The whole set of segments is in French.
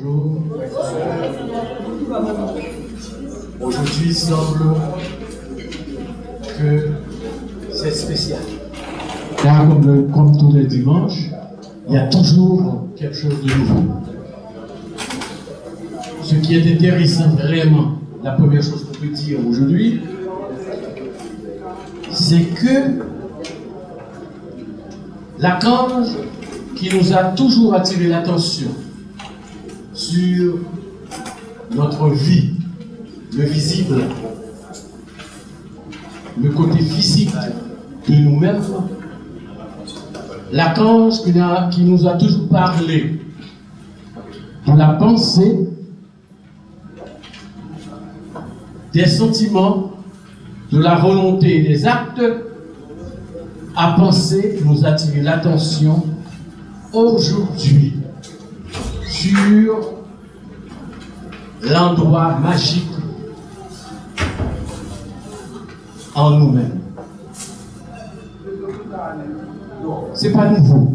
Bonjour. Aujourd'hui, il semble que c'est spécial. Car comme tous les dimanches, il y a toujours quelque chose de nouveau. Ce qui est intéressant vraiment, la première chose qu'on peut dire aujourd'hui, c'est que l'archange qui nous a toujours attiré l'attention sur notre vie, le visible, le côté physique de nous-mêmes, l'archange qui nous a toujours parlé de la pensée, des sentiments, de la volonté et des actes, a pensé nous attirer l'attention aujourd'hui sur l'endroit magique en nous-mêmes. C'est pas nouveau.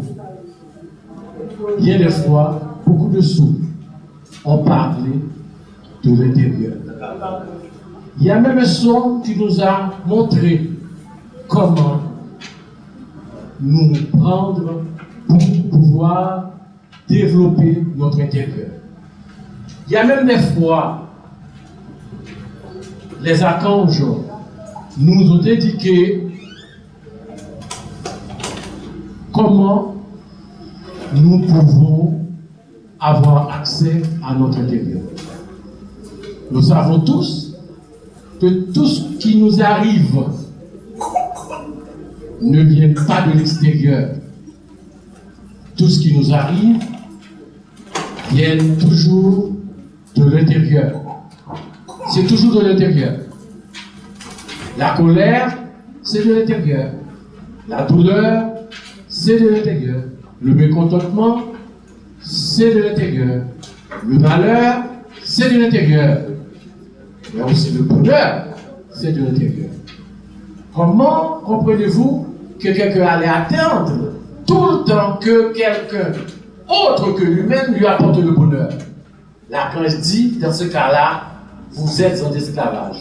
Bien des fois, beaucoup de sous ont parlé de l'intérieur. Il y a même un son qui nous a montré comment nous prendre pour pouvoir développer notre intérieur. Il y a même des fois, les archanges nous ont indiqué comment nous pouvons avoir accès à notre intérieur. Nous savons tous que tout ce qui nous arrive ne vient pas de l'extérieur. Tout ce qui nous arrive vient toujours de l'intérieur. C'est toujours de l'intérieur. La colère, c'est de l'intérieur. La douleur, c'est de l'intérieur. Le mécontentement, c'est de l'intérieur. Le malheur, c'est de l'intérieur. Mais aussi le bonheur, c'est de l'intérieur. Comment comprenez-vous que quelqu'un allait attendre tout le temps que quelqu'un autre que lui-même lui apporte le bonheur? L'archange dit, dans ce cas-là, vous êtes en esclavage.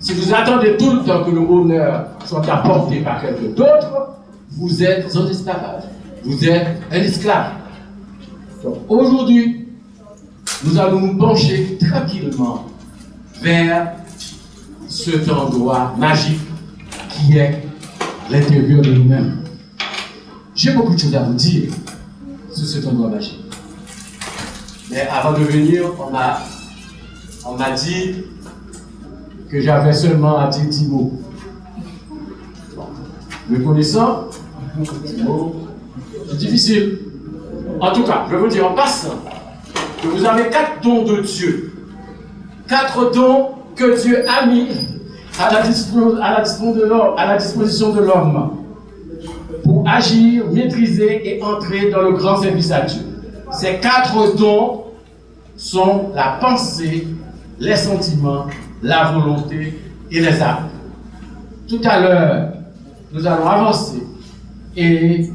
Si vous attendez tout le temps que le bonheur soit apporté par quelqu'un d'autre, vous êtes en esclavage. Vous êtes un esclave. Donc aujourd'hui, nous allons nous pencher tranquillement vers cet endroit magique qui est l'intérieur de nous-mêmes. J'ai beaucoup de choses à vous dire sur cet endroit magique. Mais avant de venir, on m'a dit que j'avais seulement à dire 10 mots. Me connaissant, 10 mots, c'est difficile. En tout cas, je veux dire en passant que vous avez 4 dons de Dieu. 4 dons que Dieu a mis à la disposition de l'homme pour agir, maîtriser et entrer dans le grand service à Dieu. Ces 4 dons sont la pensée, les sentiments, la volonté et les actes. Tout à l'heure, nous allons avancer et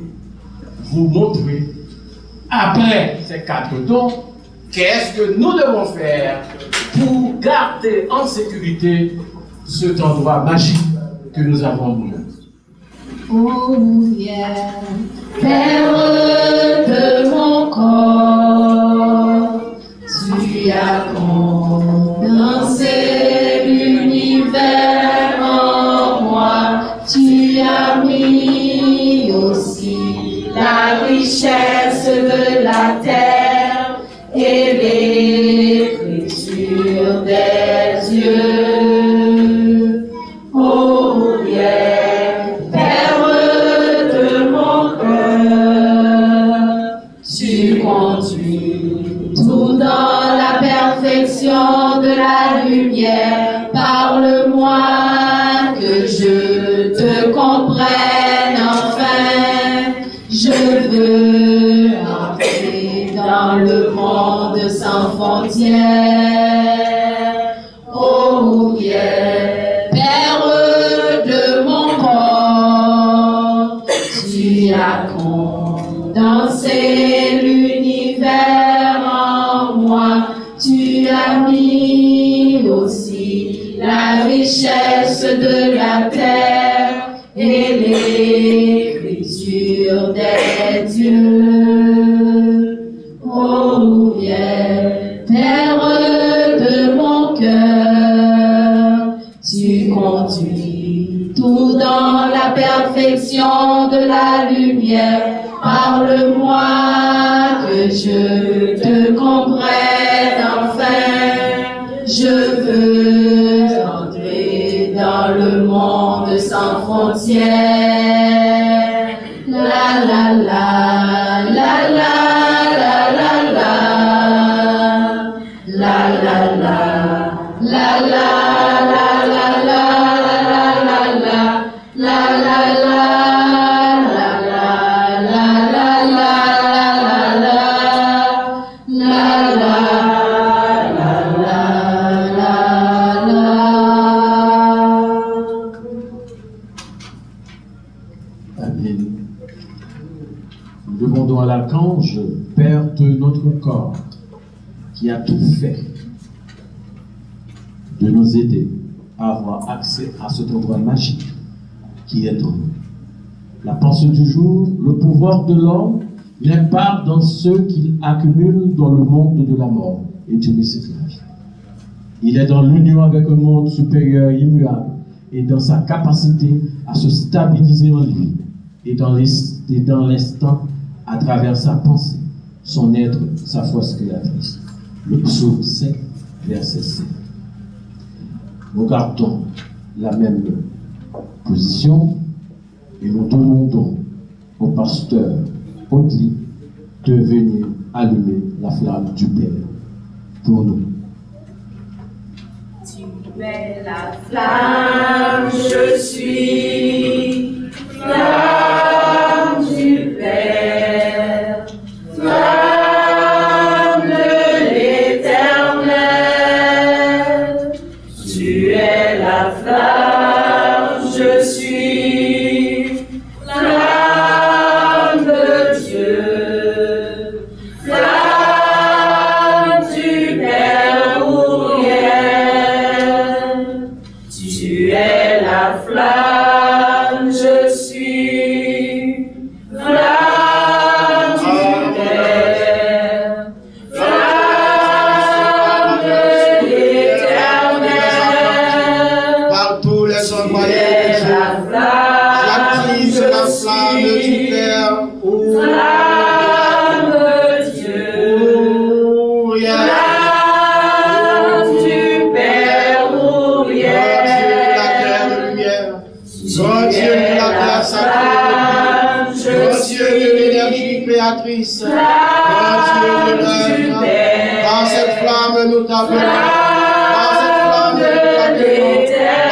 vous montrer, après ces 4 dons, qu'est-ce que nous devons faire pour garder en sécurité cet endroit magique que nous avons en nous. Oh, viens, Père de mon corps, tu as condensé l'univers en moi, tu as mis aussi la richesse de la terre et l'écriture des yeux. Oh, yeah, Père de mon cœur, tu conduis tout dans la perfection de la lumière. Parle-moi que je te comprenne enfin. Je veux entrer dans le monde sans frontières. Oh, yeah, Père de mon corps, tu as condensé l'univers en Tu as mis aussi la richesse de la terre et l'écriture des dieux. Oh yeah, Père de mon cœur, tu conduis tout dans la perfection de la lumière. Parle-moi que je te comprenne enfin. Je veux entrer dans le monde sans frontières. La la la, la la la la la, la la la, la la la la la la la la la. Nous demandons à l'archange, Père de notre corps, qui a tout fait, de nous aider à avoir accès à cet endroit magique qui est en nous. La pensée du jour, le pouvoir de l'homme n'est pas dans ceux qu'il accumule dans le monde de la mort et du recyclage. Il est dans l'union avec un monde supérieur immuable et dans sa capacité à se stabiliser en lui et dans l'instant à travers sa pensée, son être, sa force créatrice. Le psaume 5, verset 5. Nous gardons la même position et nous demandons au pasteur Audley de venir allumer la flamme du Père pour nous. Tu es la flamme, je suis flamme du Père, flamme de l'Éternel. Tu es la flamme, je suis flamme de Dieu, flamme du Père ouvrière. Tu es la flamme, je suis flamme du Père, flamme de l'Éternel. Par tous les hommes Tu es la j'active flamme, la flamme du Père. flamme de Dieu, Ouvrière. flamme du Père Grand ouvrière. Dieu de la terre de lumière. Grand Dieu de la terre sacrée. Grand Dieu de l'énergie créatrice. Grand Dieu de l'œuvre. Par cette flamme nous t'appelons. Par cette flamme nous t'appelons.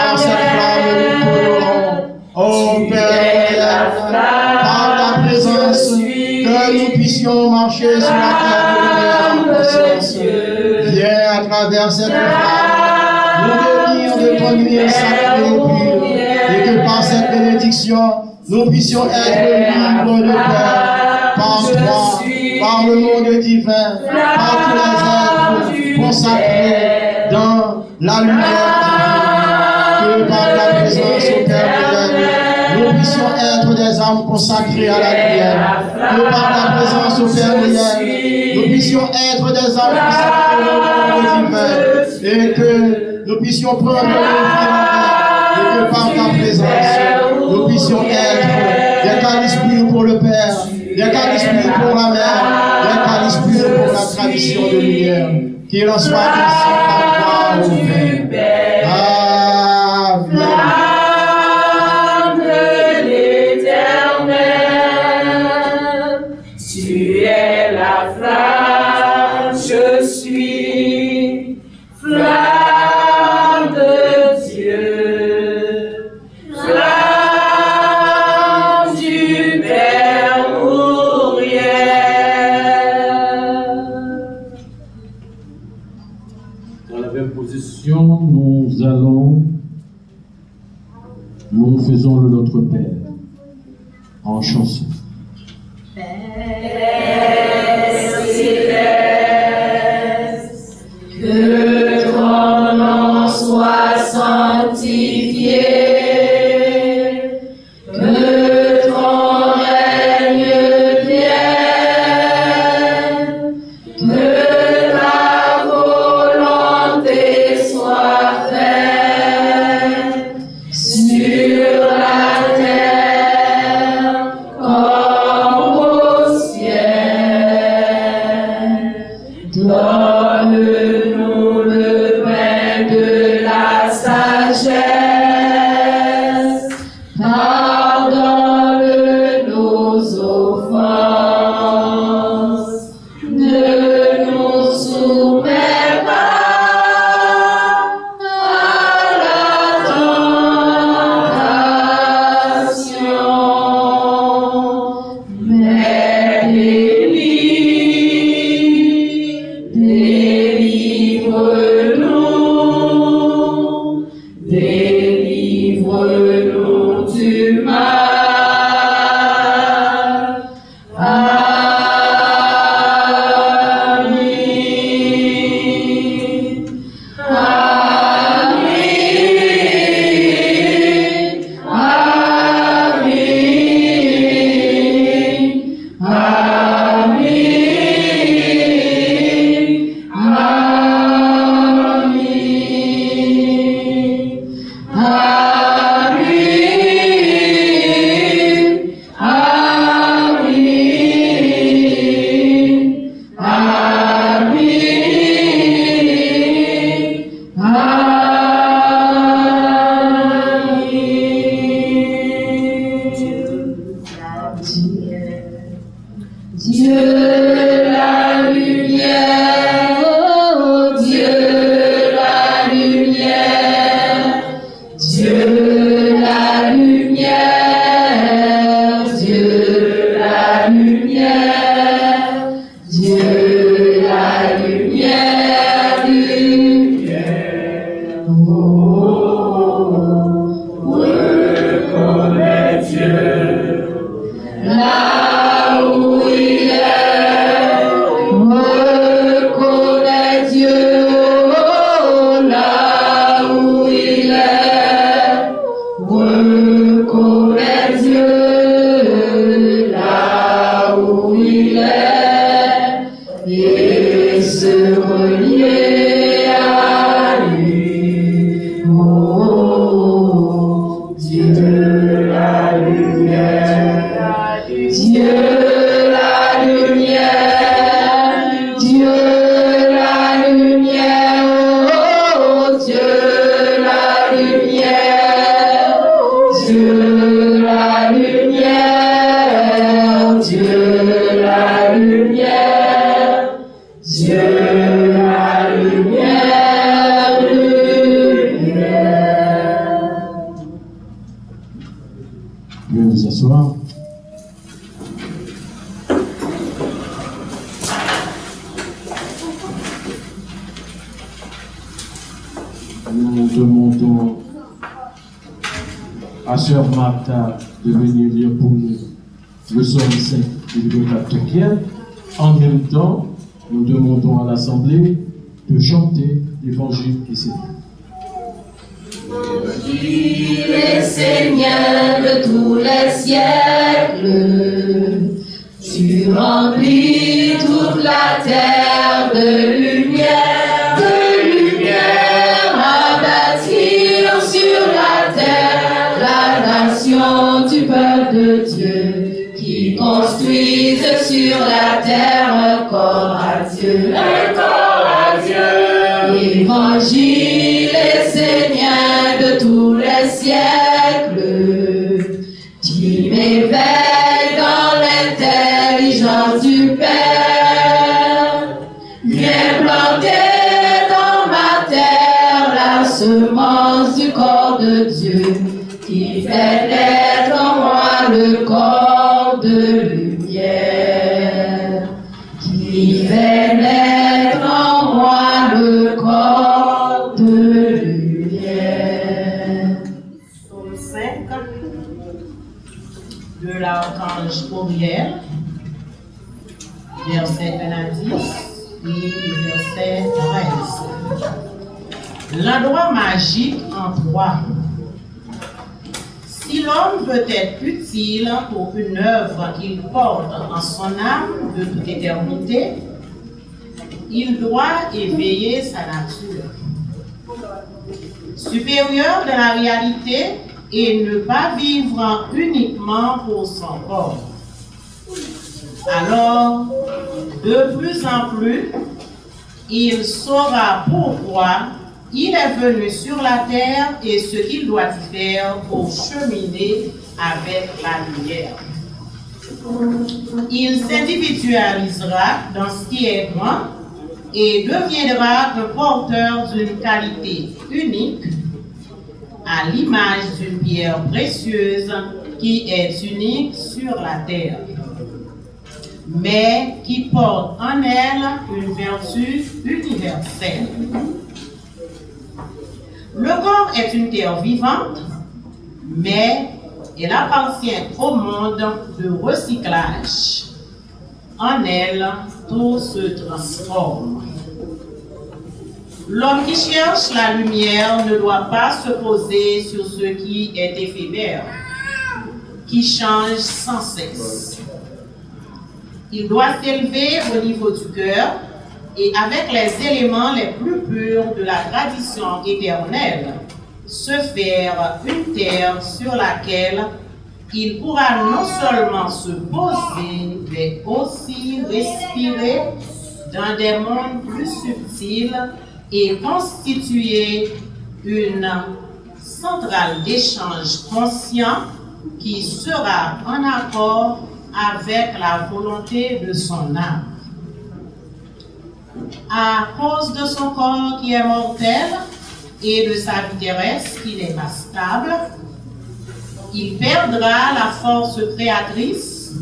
Par cette flamme nous t'honorons. Oh Père, par ta présence, que nous puissions marcher sur la terre de lumière en conscience. Viens à travers cette flamme nous bénir de ton lumière sacrée et pure, et que par cette bénédiction, nous puissions être libres de peur, par toi, par le monde divin, par tous les êtres consacrés dans la lumière divine, que par ta présence au Père éternel, nous puissions être des âmes consacrées à la lumière, que par ta présence au Père éternel, nous puissions être des âmes consacrées au monde divin, et que nous puissions prendre nos vies en main, et que par ta présence, nous puissions être des calices purs pour le Père, des calices purs pour la Mère, des calices purs pour la tradition de lumière. Qu'il en soit ainsi par toi, ô Père. Amen. Flamme de l'Éternel, tu es la flamme, je suis flamme de Dieu, flamme du Père ouvrière. Dans la même position, nous faisons le Notre Père en chanson. Père céleste, nous demandons à Sœur Martha de venir lire pour nous le psaume 5 du livre 4. En même temps, nous demandons à l'Assemblée de chanter l'Évangile qui s'est Tu es Seigneur de tous les siècles, tu remplis toute la terre de lumière à bâtir sur la terre la nation du peuple de Dieu, qui construisent sur la terre un corps à Dieu, L'Évangile est Seigneur de tous les siècles, tu m'éveilles dans l'intelligence du Père. Viens planter dans ma terre la semence du corps de Dieu, qui fait naître en moi le corps de lumière, qui fait naître en moi le corps de lumière. Psaume 5 de l'archange Gabriel, verset 1 à 10 et verset 13. L'endroit magique en 3. Si l'homme veut être utile pour une œuvre qu'il porte en son âme de toute éternité, il doit éveiller sa nature. Supérieur de la réalité et ne pas vivre uniquement pour son corps. Alors, de plus en plus, il saura pourquoi il est venu sur la terre et ce qu'il doit y faire pour cheminer avec la lumière. Il s'individualisera dans ce qui est grand et deviendra un porteur d'une qualité unique, à l'image d'une pierre précieuse qui est unique sur la terre, mais qui porte en elle une vertu universelle. Le corps est une terre vivante, mais elle appartient au monde de recyclage. En elle, tout se transforme. L'homme qui cherche la lumière ne doit pas se poser sur ce qui est éphémère, qui change sans cesse. Il doit s'élever au niveau du cœur et avec les éléments les plus purs de la tradition éternelle, se faire une terre sur laquelle il pourra non seulement se poser, mais aussi respirer dans des mondes plus subtils et constituer une centrale d'échange conscient qui sera en accord avec la volonté de son âme. À cause de son corps qui est mortel et de sa vie terrestre qui n'est pas stable, il perdra la force créatrice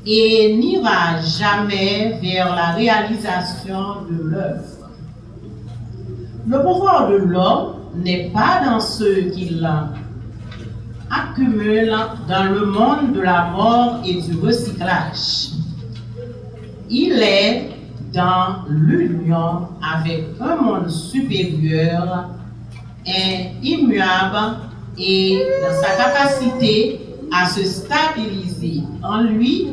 et n'ira jamais vers la réalisation de l'œuvre. Le pouvoir de l'homme n'est pas dans ce qu'il accumule dans le monde de la mort et du recyclage. Il est dans l'union avec un monde supérieur, immuable et dans sa capacité à se stabiliser en lui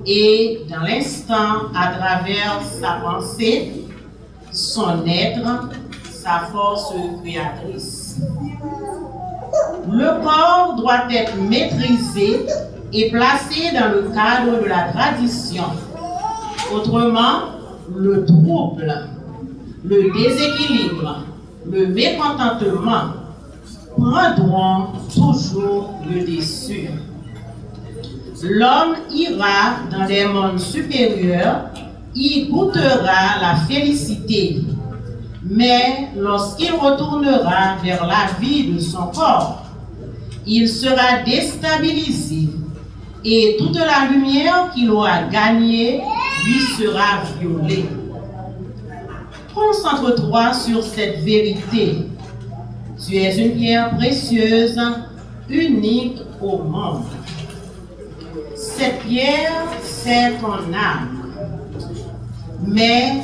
et dans l'instant à travers sa pensée, son être, sa force créatrice. Le corps doit être maîtrisé et placé dans le cadre de la tradition. Autrement, le trouble, le déséquilibre, le mécontentement prendront toujours le dessus. L'homme ira dans des mondes supérieurs, y goûtera la félicité, mais lorsqu'il retournera vers la vie de son corps, il sera déstabilisé et toute la lumière qu'il aura gagnée lui sera violée. Concentre-toi sur cette vérité. Tu es une pierre précieuse, unique au monde. Cette pierre, c'est ton âme. Mais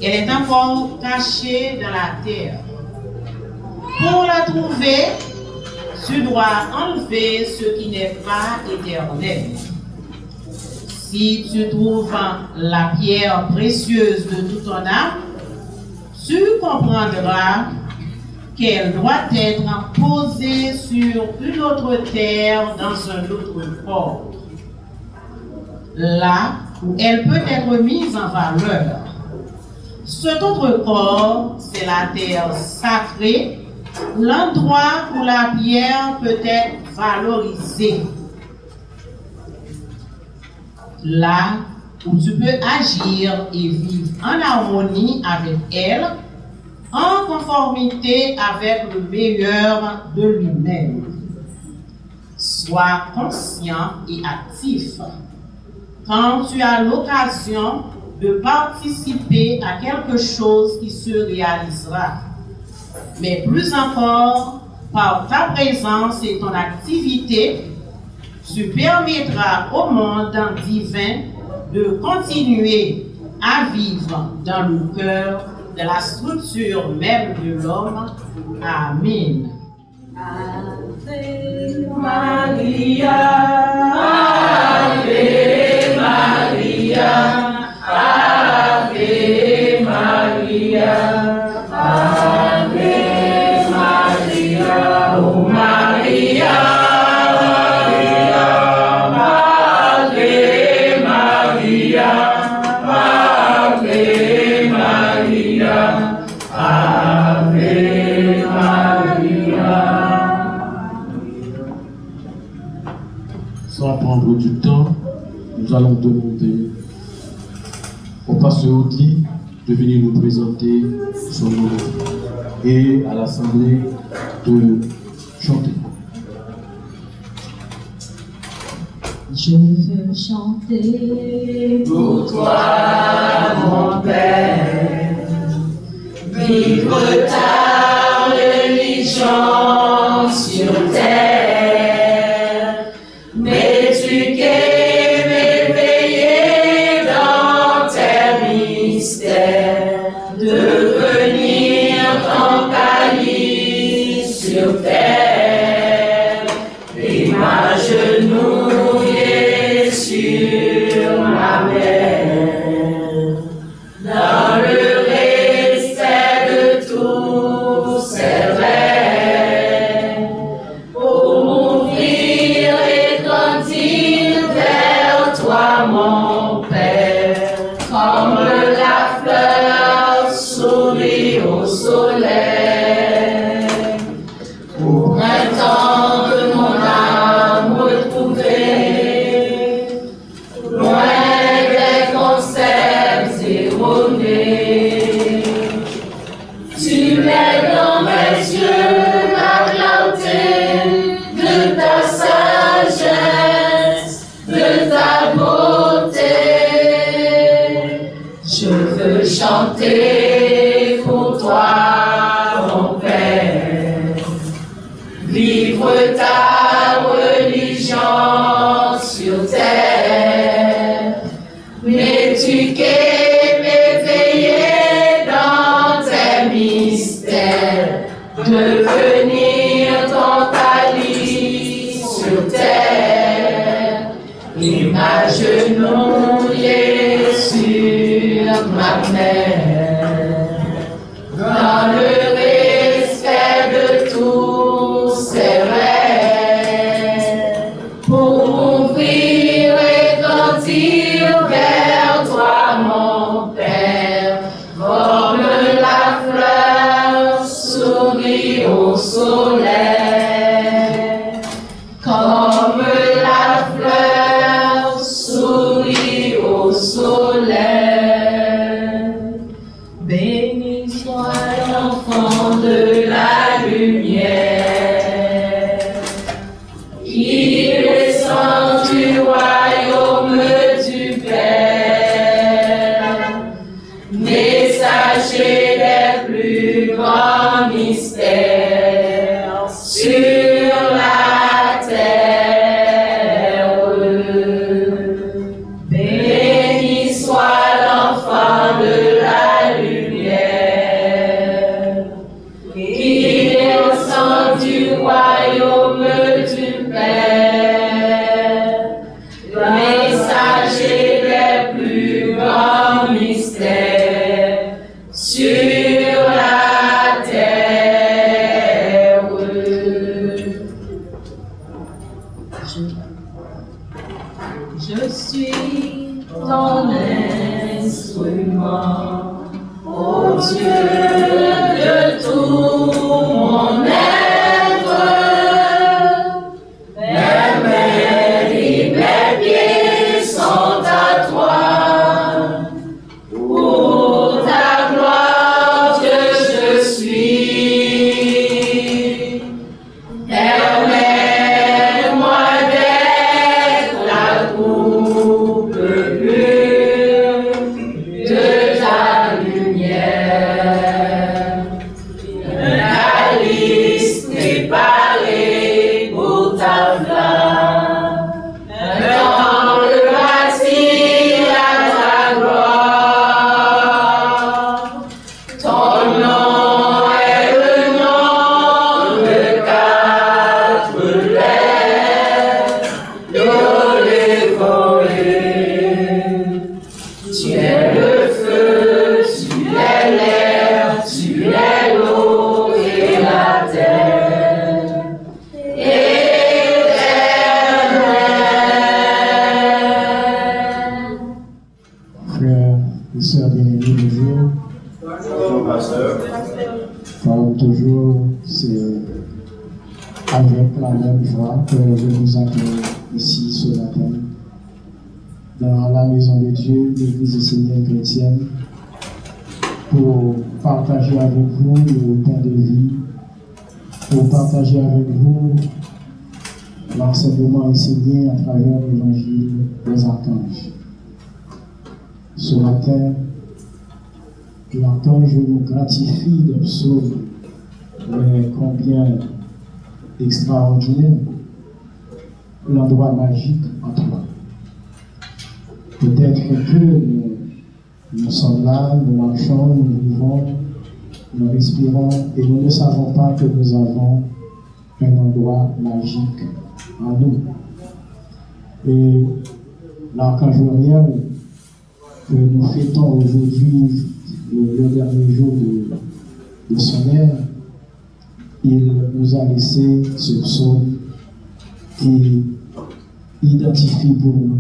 elle est encore cachée dans la terre. Pour la trouver, tu dois enlever ce qui n'est pas éternel. Si tu trouves la pierre précieuse de toute ton âme, tu comprendras qu'elle doit être posée sur une autre terre dans un autre corps. Là où elle peut être mise en valeur. Cet autre corps, c'est la terre sacrée, l'endroit où la pierre peut être valorisée. Là où tu peux agir et vivre en harmonie avec elle, en conformité avec le meilleur de lui-même. Sois conscient et actif. Quand tu as l'occasion de participer à quelque chose qui se réalisera, mais plus encore, par ta présence et ton activité, tu permettras au monde divin de continuer à vivre dans le cœur de la structure même de l'homme. Amen. Ave Maria, Ave Maria, Ave Maria, Ave Maria, oh Maria. Sans prendre du temps, nous allons demander au pasteur Audi de venir nous présenter son nom et à l'assemblée de chanter. Je veux chanter pour toi, mon Père, vivre ta religion sur terre. M'éduquer, m'éveiller dans tes mystères, devenir ton calice sur terre, et m'agenouiller sur ma mère, dans le respect de tous ses rêves, pour m'ouvrir et grandir vers toi, mon Père, comme la fleur sourit au soleil. Au printemps de mon âme retrouvée, loin des concepts erronés, tu mets dans mes yeux la clarté de ta sagesse, de ta beauté. Je veux chanter pour toi, mon Père, vivre ta religion sur terre, m'éduquer, m'éveiller dans tes mystères, devenir ton calice sur terre, et m'agenouiller sur ma mère, dans le respect de tous ses rêves, pour m'ouvrir et grandir vers toi, mon Père, comme la fleur sourit au soleil, comme la fleur sourit au soleil. Béni soit l'enfant de la lumière, qui descend du royaume du Père, messager des plus grands mystères. toujours, c'est avec la même joie que je vous accueille ici ce matin, dans la maison de Dieu, l'Église du Seigneur chrétienne, pour partager avec vous le pain de vie, pour partager avec vous l'enseignement enseigné à travers l'évangile des archanges. Ce matin, l'archange nous gratifie des psaumes, mais combien extraordinaire, l'endroit magique en toi. Peut-être que nous sommes là, nous marchons, nous vivons, nous respirons et nous ne savons pas que nous avons un endroit magique en nous. Et l'archange Uriel, que nous fêtons aujourd'hui, le dernier jour de son ère, il nous a laissé ce psaume qui identifie pour nous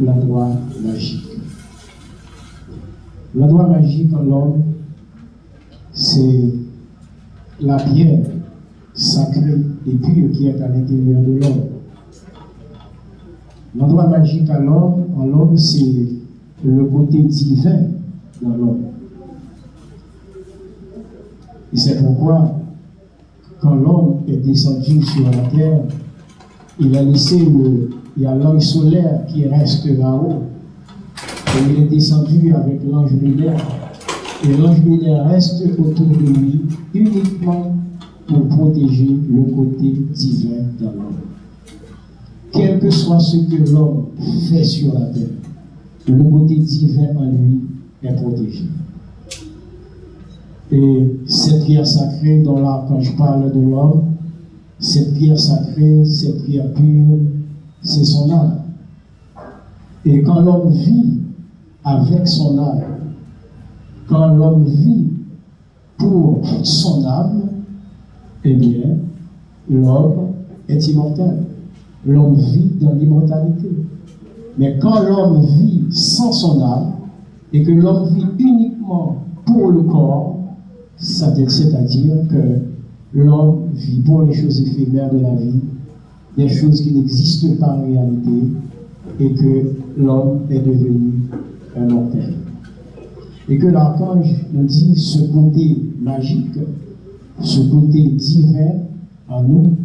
l'endroit magique. L'endroit magique en l'homme, c'est la pierre sacrée et pure qui est à l'intérieur de l'homme. L'endroit magique en l'homme, c'est le côté divin dans l'homme. Et c'est pourquoi, quand l'homme est descendu sur la terre, il a laissé il y a l'œil solaire qui reste là-haut. Et il est descendu avec l'ange lunaire. Et l'ange lunaire reste autour de lui uniquement pour protéger le côté divin dans l'homme. Quel que soit ce que l'homme fait sur la terre, le côté divin en lui est protégé. Et cette pierre sacrée dont là, quand je parle de l'homme, cette pierre sacrée, cette pierre pure, c'est son âme. Et quand l'homme vit avec son âme, quand l'homme vit pour son âme, eh bien, l'homme est immortel. L'homme vit dans l'immortalité. Mais quand l'homme vit sans son âme, et que l'homme vit uniquement pour le corps, c'est-à-dire que l'homme vit pour les choses éphémères de la vie, des choses qui n'existent pas en réalité, et que l'homme est devenu un mortel. Et que l'archange nous dit ce côté magique, ce côté divin en nous,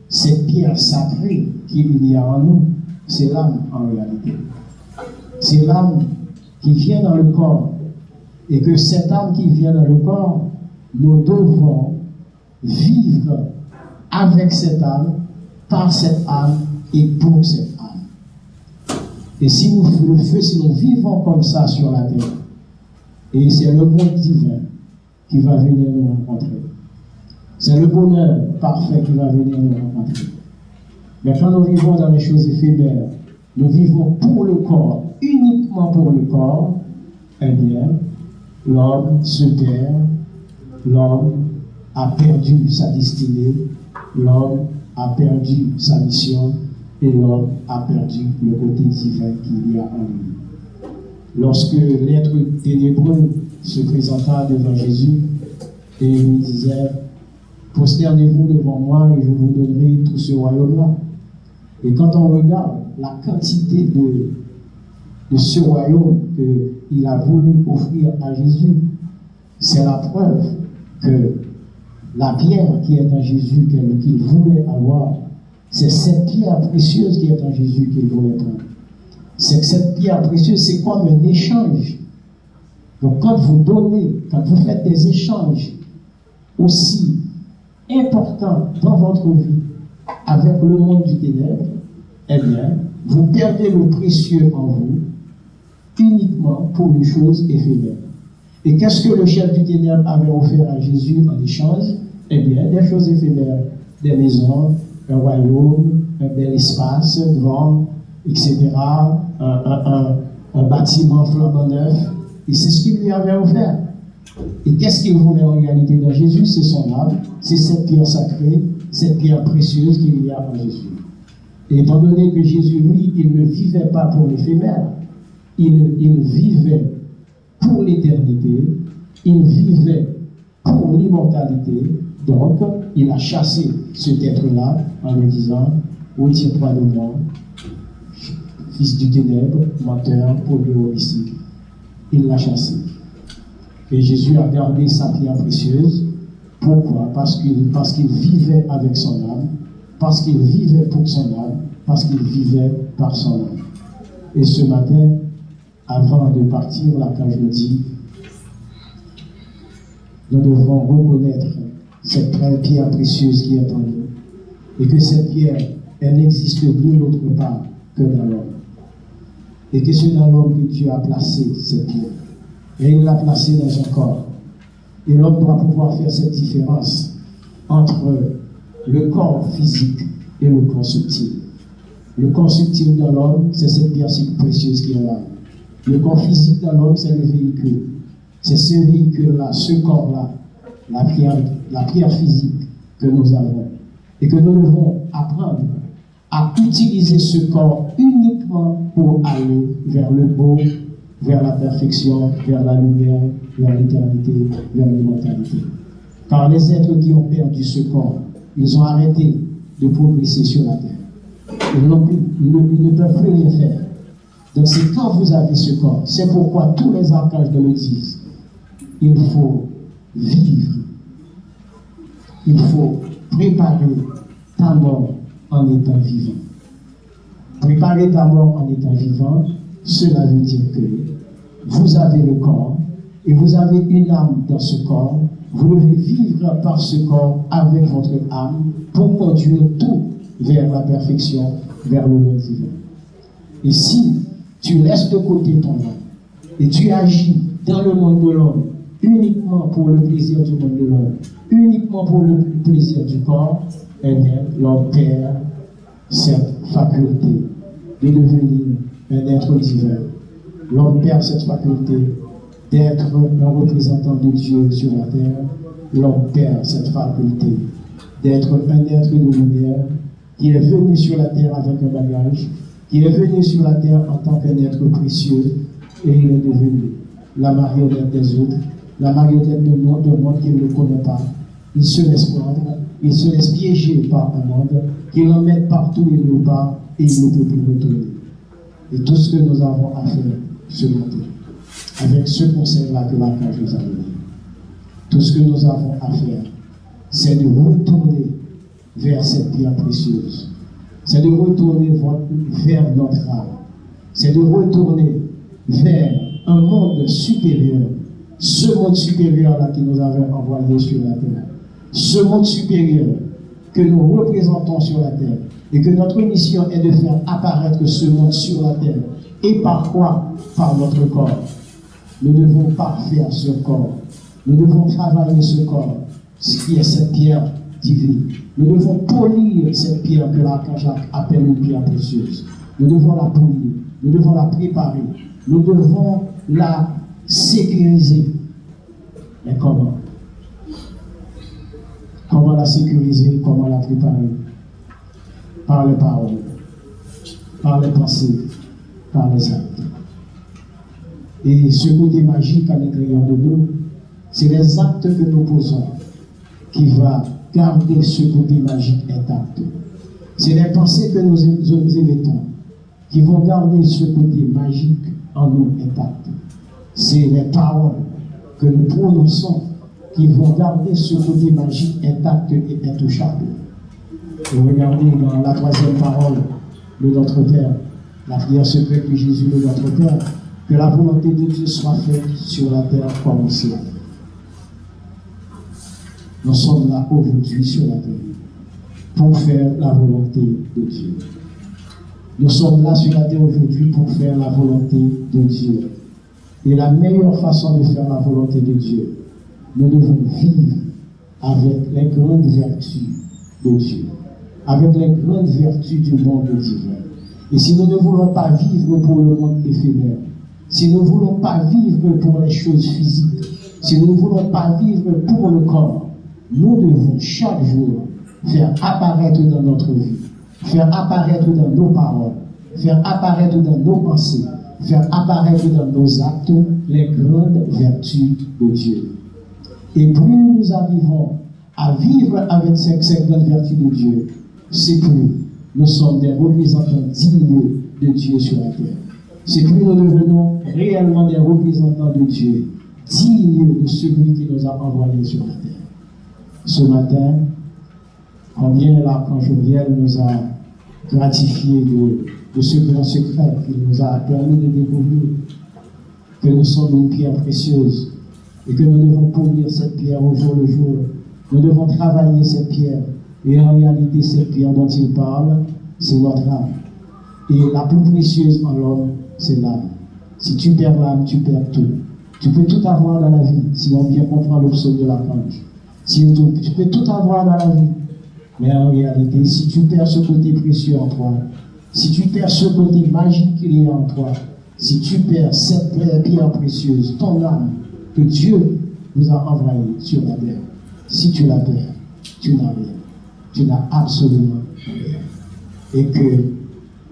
cette pierre sacrée qu'il y a en nous, c'est l'âme en réalité. C'est l'âme qui vient dans le corps. Et que cette âme qui vient dans le corps, nous devons vivre avec cette âme, par cette âme et pour cette âme. Et si nous vivons comme ça sur la terre, et c'est le bon divin qui va venir nous rencontrer. C'est le bonheur parfait qui va venir nous rencontrer. Mais quand nous vivons dans les choses éphémères, nous vivons pour le corps, uniquement pour le corps, eh bien, l'homme se perd, l'homme a perdu sa destinée, l'homme a perdu sa mission et l'homme a perdu le côté divin qu'il y a en lui. Lorsque l'être ténébreux se présenta devant Jésus et lui disait « Prosternez-vous devant moi et je vous donnerai tout ce royaume-là ». Et quand on regarde la quantité de ce royaume qu'il a voulu offrir à Jésus, c'est la preuve que la pierre qui est en Jésus qu'il voulait avoir, c'est cette pierre précieuse qui est en Jésus qu'il voulait prendre. C'est que cette pierre précieuse, c'est comme un échange. Donc quand vous donnez, quand vous faites des échanges aussi importants dans votre vie avec le monde du ténèbre, eh bien, vous perdez le précieux en vous uniquement pour une chose éphémère. Et qu'est-ce que le chef du ténèbre avait offert à Jésus en échange? Eh bien, des choses éphémères, des maisons, un royaume, un bel espace, grand, etc., un bâtiment flambant neuf. Et c'est ce qu'il lui avait offert. Et qu'est-ce qu'il voulait en réalité dans Jésus? C'est son âme, c'est cette pierre sacrée, cette pierre précieuse qu'il y a en Jésus. Et étant donné que Jésus, lui, il ne vivait pas pour l'éphémère, il vivait pour l'éternité, il vivait pour l'immortalité. Donc, il a chassé cet être-là en lui disant, retire-toi de moi, fils du ténèbre, menteur, premier homicide. Il l'a chassé. Et Jésus a gardé sa pierre précieuse. Pourquoi? Parce qu'il vivait avec son âme, parce qu'il vivait pour son âme, parce qu'il vivait par son âme. Et ce matin, avant de partir, l'archange nous dit, nous devons reconnaître cette pierre précieuse qui est en nous. Et que cette pierre, elle n'existe nulle autre part que dans l'homme. Et que c'est dans l'homme que Dieu a placé cette pierre. Et il l'a placée dans un corps. Et l'homme doit pouvoir faire cette différence entre le corps physique et le corps subtil. Le corps subtil dans l'homme, c'est cette pierre si précieuse qui est là. Le corps physique dans l'homme, c'est le véhicule. C'est ce véhicule-là, ce corps-là, la pierre physique que nous avons. Et que nous devons apprendre à utiliser ce corps uniquement pour aller vers le beau, vers la perfection, vers la lumière, vers l'éternité, vers l'immortalité. Car les êtres qui ont perdu ce corps, ils ont arrêté de progresser sur la terre. Ils ne peuvent plus rien faire. Donc c'est quand vous avez ce corps. C'est pourquoi tous les archanges le disent. Il faut vivre. Il faut préparer ta mort en étant vivant. Préparer ta mort en étant vivant, cela veut dire que vous avez le corps et vous avez une âme dans ce corps. Vous devez vivre par ce corps avec votre âme pour conduire tout vers la perfection, vers le monde divin. Et si tu laisses de côté ton âme et tu agis dans le monde de l'homme uniquement pour le plaisir du monde de l'homme, uniquement pour le plaisir du corps, eh bien, l'homme perd cette faculté de devenir un être divin. L'homme perd cette faculté d'être un représentant de Dieu sur la terre. L'homme perd cette faculté d'être un être de lumière qui est venu sur la terre avec un bagage, qui est venu sur la terre en tant qu'un être précieux, et il est devenu la marionnette des autres, la marionnette de monde qu'il ne connaît pas. Il se laisse prendre, il se laisse piéger par un monde qui l'emmène partout et nulle part, et il ne peut plus retourner. Et tout ce que nous avons à faire ce matin, avec ce conseil-là que l'archange nous a donné, tout ce que nous avons à faire, c'est de retourner vers cette pierre précieuse. C'est de retourner vers notre âme. C'est de retourner vers un monde supérieur. Ce monde supérieur-là qui nous avait envoyé sur la terre. Ce monde supérieur que nous représentons sur la terre. Et que notre mission est de faire apparaître ce monde sur la terre. Et par quoi? Par notre corps. Nous devons parfaire ce corps. Nous devons travailler ce corps, ce qui est cette pierre divine. Nous devons polir cette pierre que l'archange appelle une pierre précieuse. Nous devons la polir, nous devons la préparer, nous devons la sécuriser. Mais comment? Comment la sécuriser? Comment la préparer? Par les paroles, par les pensées, par les actes. Et ce côté magique à l'intérieur de nous, c'est les actes que nous posons qui va garder ce côté magique intact. C'est les pensées que nous émettons qui vont garder ce côté magique en nous intact. C'est les paroles que nous prononçons qui vont garder ce côté magique intact et intouchable. Et regardez dans la troisième parole de notre Père, la prière secrète de Jésus de notre Père, que la volonté de Dieu soit faite sur la terre comme au ciel. Nous sommes là aujourd'hui sur la terre pour faire la volonté de Dieu. Nous sommes là sur la terre aujourd'hui pour faire la volonté de Dieu. Et la meilleure façon de faire la volonté de Dieu, nous devons vivre avec les grandes vertus de Dieu, avec les grandes vertus du monde divin. Et si nous ne voulons pas vivre pour le monde éphémère, si nous ne voulons pas vivre pour les choses physiques, si nous ne voulons pas vivre pour le corps, nous devons chaque jour faire apparaître dans notre vie, faire apparaître dans nos paroles, faire apparaître dans nos pensées, faire apparaître dans nos actes les grandes vertus de Dieu. Et plus nous arrivons à vivre avec cette grande vertu de Dieu, c'est plus nous sommes des représentants dignes de Dieu sur la terre. C'est plus nous devenons réellement des représentants de Dieu, dignes de celui qui nous a envoyés sur la terre. Ce matin, combien l'archange Uriel nous a gratifié de ce grand secret qu'il nous a permis de découvrir, que nous sommes une pierre précieuse et que nous devons polir cette pierre au jour le jour. Nous devons travailler cette pierre. Et en réalité, cette pierre dont il parle, c'est notre âme. Et la plus précieuse en l'homme, c'est l'âme. Si tu perds l'âme, tu perds tout. Tu peux tout avoir dans la vie, si on bien comprend le psaume de l'archange. Tu peux tout avoir dans la vie. Mais en réalité, si tu perds ce côté précieux en toi, si tu perds ce côté magique qu'il y a en toi, si tu perds cette pierre précieuse, ton âme, que Dieu nous a envoyée sur la terre, si tu la perds, tu n'as rien. Tu n'as absolument rien. Et que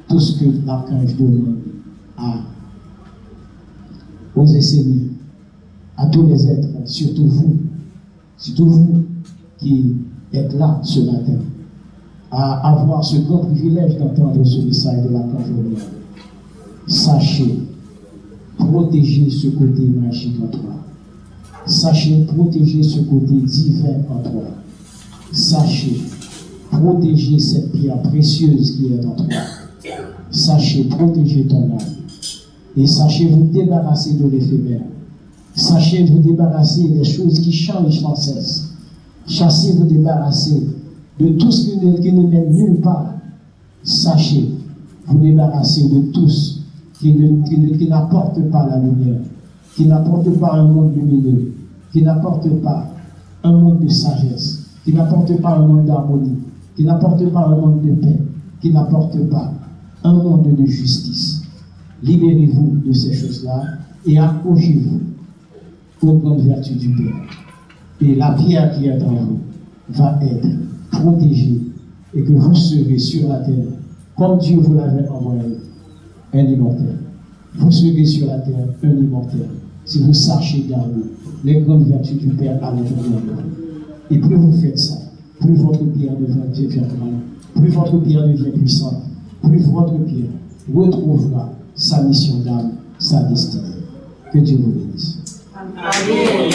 tout ce que l'archange demande aux enseignants, à tous les êtres, surtout vous qui êtes là ce matin, à avoir ce grand privilège d'entendre ce message de l'archange Uriel. Sachez protéger ce côté magique en toi. Sachez protéger ce côté divin en toi. Sachez protéger cette pierre précieuse qui est en toi. Sachez protéger ton âme. Et sachez vous débarrasser de l'éphémère. Sachez vous débarrasser des choses qui changent sans cesse. Sachez vous débarrasser de tout ce qui ne mène nulle part. Sachez vous débarrasser de tout ce qui n'apporte pas la lumière, qui n'apporte pas un monde lumineux, qui n'apporte pas un monde de sagesse, qui n'apporte pas un monde d'harmonie, qui n'apporte pas un monde de paix, qui n'apporte pas un monde de justice. Libérez-vous de ces choses-là et accrochez-vous aux grandes vertus du Père. Et la pierre qui est en vous va être protégée et que vous serez sur la terre, comme Dieu vous l'avait envoyé, un immortel. Vous serez sur la terre un immortel si vous sachez garder les grandes vertus du Père à l'intérieur de vous. Et plus vous faites ça, plus votre pierre devient grande, plus votre pierre devient puissante, plus votre pierre retrouvera sa mission d'âme, sa destinée. Que Dieu vous bénisse. Amen.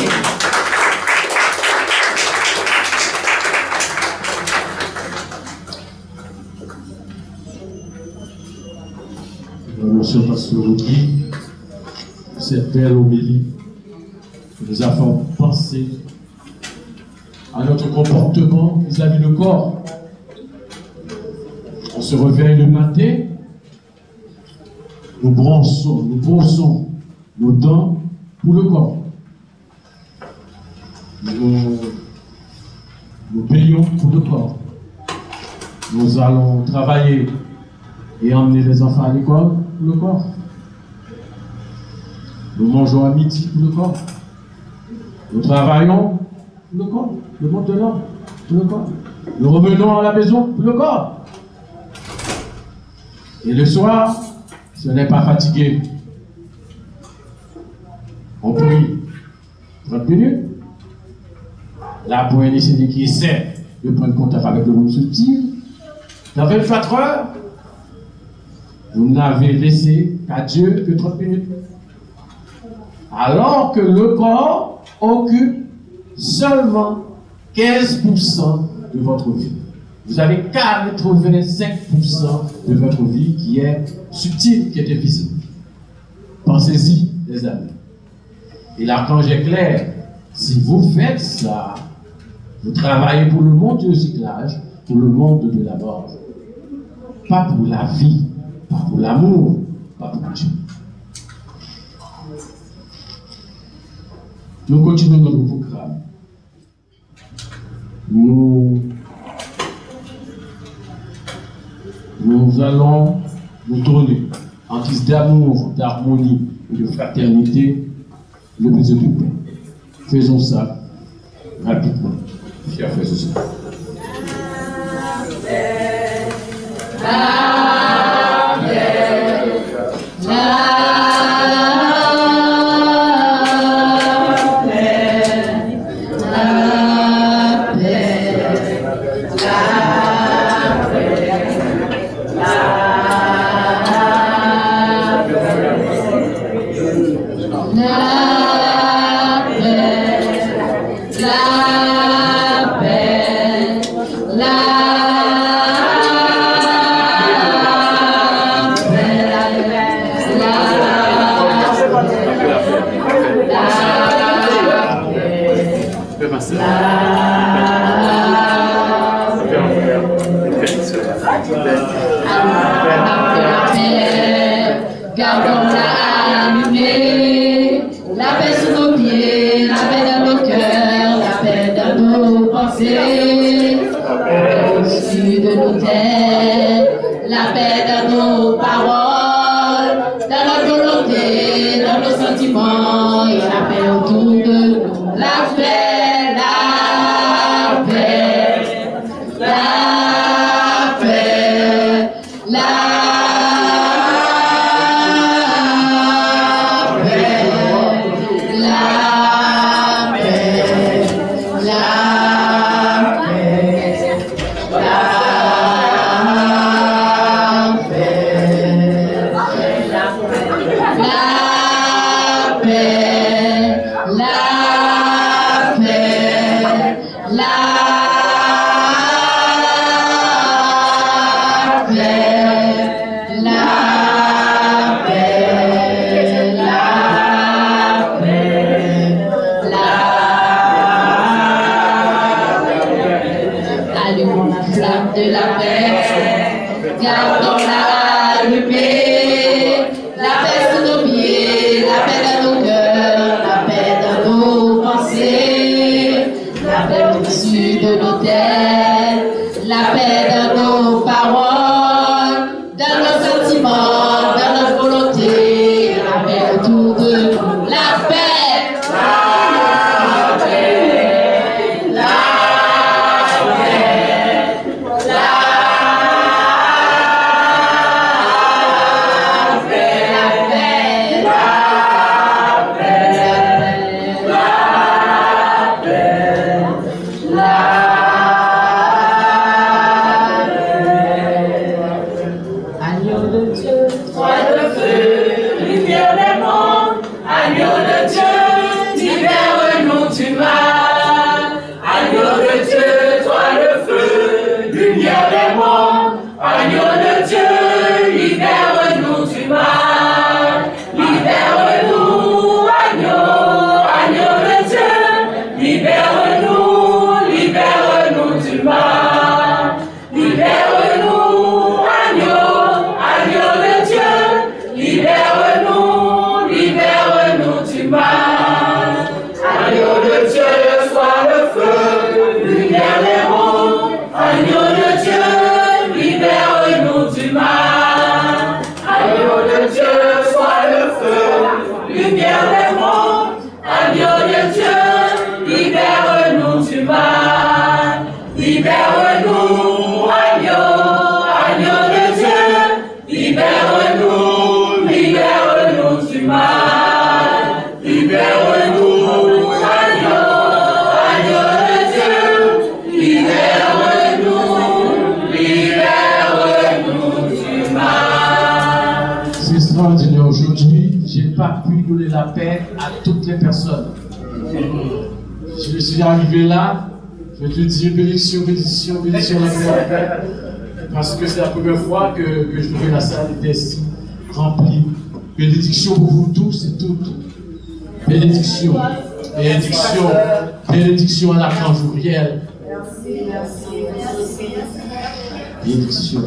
Monsieur Pasteur Audrey, cette belle homélie qui nous a fait penser à notre comportement vis-à-vis du corps. On se réveille le matin, nous brossons nos dents pour le corps. Nous payons pour le corps. Nous allons travailler et emmener les enfants à l'école pour le corps. Nous mangeons à midi pour le corps. Nous travaillons pour le corps, le monde de l'homme pour le corps. Nous revenons à la maison pour le corps. Et le soir, si on n'est pas fatigué, on prie 30 minutes. Là, pour un enseignant qui essaie de prendre contact avec le monde subtil, dans 24 heures, vous n'avez laissé qu'à Dieu que 30 minutes. Alors que le corps occupe seulement 15% de votre vie. Vous avez 85% de votre vie qui est subtile, qui est invisible. Pensez-y, les amis. Et l'archange est clair. Si vous faites ça, vous travaillez pour le monde du recyclage, pour le monde de la mort. Pas pour la vie, pas pour l'amour, pas pour Dieu. Nous continuons notre programme. Nous allons nous tourner en guise d'amour, d'harmonie et de fraternité le plus de paix. Faisons ça rapidement. Chers frères et sœurs. Gardons-la allumée, la paix sous nos pieds, la paix dans nos cœurs, la paix dans nos pensées, au-dessus de nos têtes, la paix dans nos paroles, dans notre volonté, dans nos sentiments, et la paix autour de nous. La paix, la paix, la paix, la Aujourd'hui, je n'ai pas pu donner la paix à toutes les personnes. Je suis arrivé là, je te dis bénédiction, bénédiction, bénédiction, la paix. Parce que c'est la première fois que je trouvais la salle était si remplie. Bénédiction pour vous tous et toutes. Bénédiction, bénédiction, bénédiction à la Canjourielle. Bénédiction.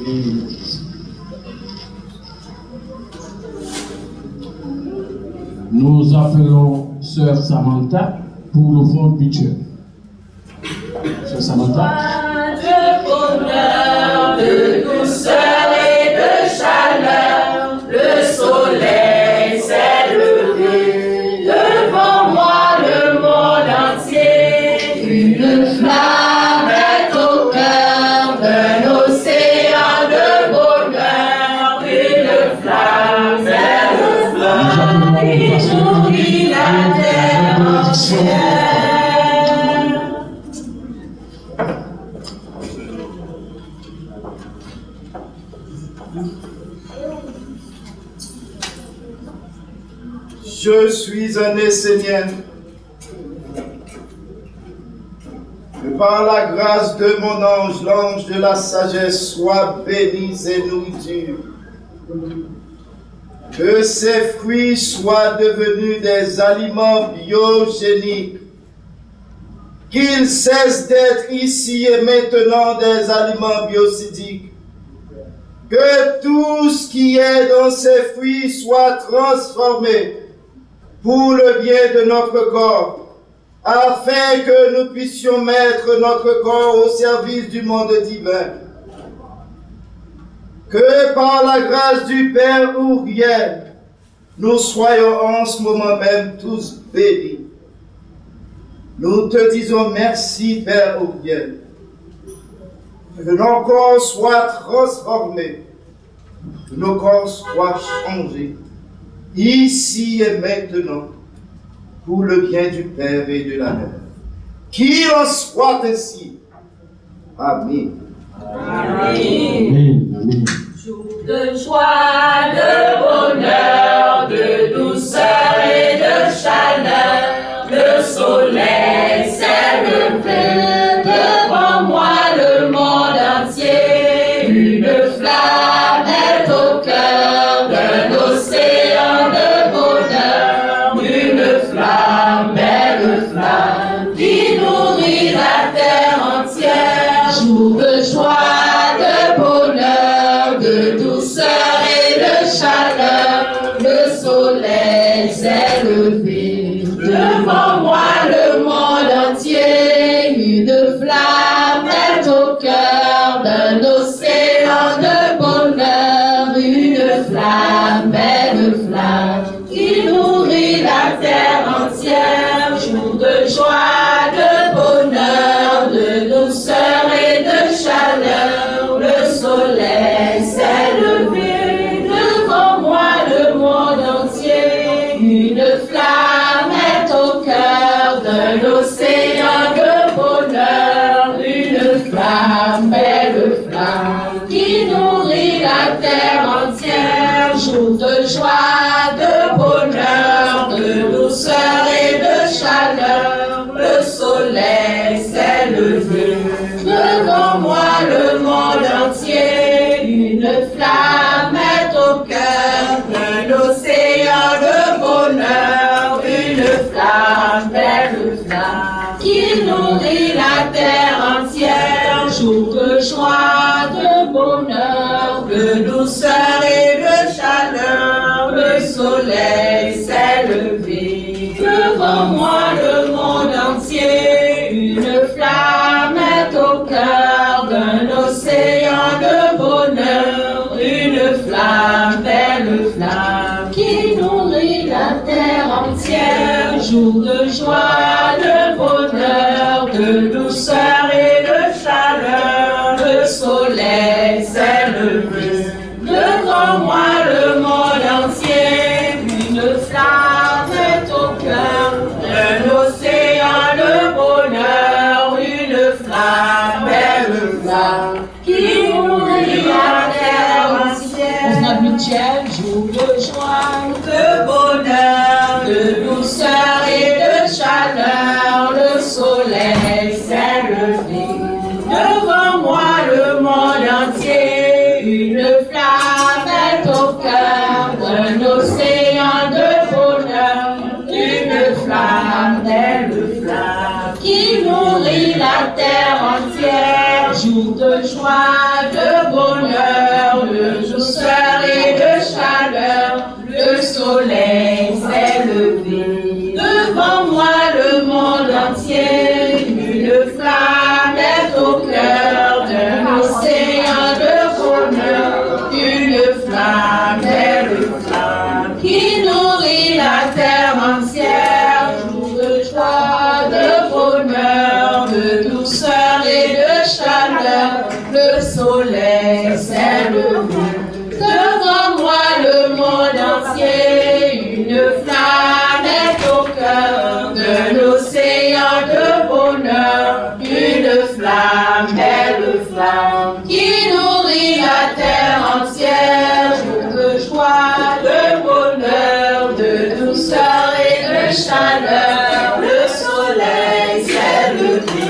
Bénédiction. Nous appelons Sœur Samantha pour l'offrande mutuelle. Sœur Samantha. De bonheur, de douceur et de chaleur, le soleil s'est levé devant moi, le monde entier. Une flamme est au cœur d'un océan de bonheur, une flamme est le flamme qui nourrit la terre entière. Je suis un Essénien. Que par la grâce de mon ange, l'ange de la sagesse, soit béni ses nourritures. Que ses fruits soient devenus des aliments biogéniques qu'il cesse d'être ici et maintenant des aliments biocidiques. Que tout ce qui est dans ces fruits soit transformé pour le bien de notre corps, afin que nous puissions mettre notre corps au service du monde divin. Que par la grâce du Père Uriel, nous soyons en ce moment même tous bénis. Nous te disons merci, Père Uriel. Que nos corps soient transformés, que nos corps soient changés, ici et maintenant, pour le bien du Père et de la Mère. Qu'il en soit ainsi. Amen. Amen. Amen. Jour de joie, de bonheur, de douceur et de chaleur, le soleil s'est levé devant moi, le monde entier. Une flamme est au cœur d'un océan de bonheur, une flamme, belle flamme, qui nourrit la terre entière. Jour de joie, de bonheur, de douceur et de chaleur, le soleil s'est levé devant moi, le monde entier. Une flamme est au cœur d'un océan de bonheur, une flamme, belle flamme, qui nourrit la terre entière. Jour de joie, de bonheur, de douceur et de chaleur, le soleil s'est levé devant moi, le monde entier. Une flamme est au cœur d'un océan de bonheur, une flamme, belle flamme, qui nourrit la terre entière. Jour de joie, de bonheur, de douceur et de chaleur, le soleil s'est levé devant moi, le monde entier. Une flamme est au cœur d'un océan de bonheur, une flamme, belle flamme, qui nourrit la terre entière. Jour de joie, de bonheur, de douceur et de chaleur, le soleil s'est levé devant moi, le monde entier. Une flamme est au cœur d'un océan de bonheur, une flamme, belle flamme, qui nourrit la terre entière. Jour de joie, de bonheur, de douceur et de chaleur, le soleil s'est levé devant moi, le monde entier. Une flamme est au cœur d'un océan de bonheur, une flamme, belle flamme, qui nourrit la terre entière. Notre mutuelle, jour de joie, de bonheur, de douceur et de chaleur, le soleil s'est levé devant moi, le monde entier. Une flamme est au cœur d'un océan de bonheur, une flamme, belle flamme, qui nourrit la terre entière. Jour de joie, de bonheur, de douceur et de chaleur, le soleil s'est levé devant moi, le monde entier. Une flamme est au cœur d'un océan de bonheur, une flamme, belle flamme, qui nourrit la terre entière. Jour de joie, de bonheur, de douceur et de chaleur, le soleil s'est levé devant moi, le monde entier. Une flamme est au cœur d'un océan de bonheur, une flamme, belle flamme, qui nourrit la terre entière. Jour de joie, de bonheur, de douceur et de chaleur, le soleil s'est levé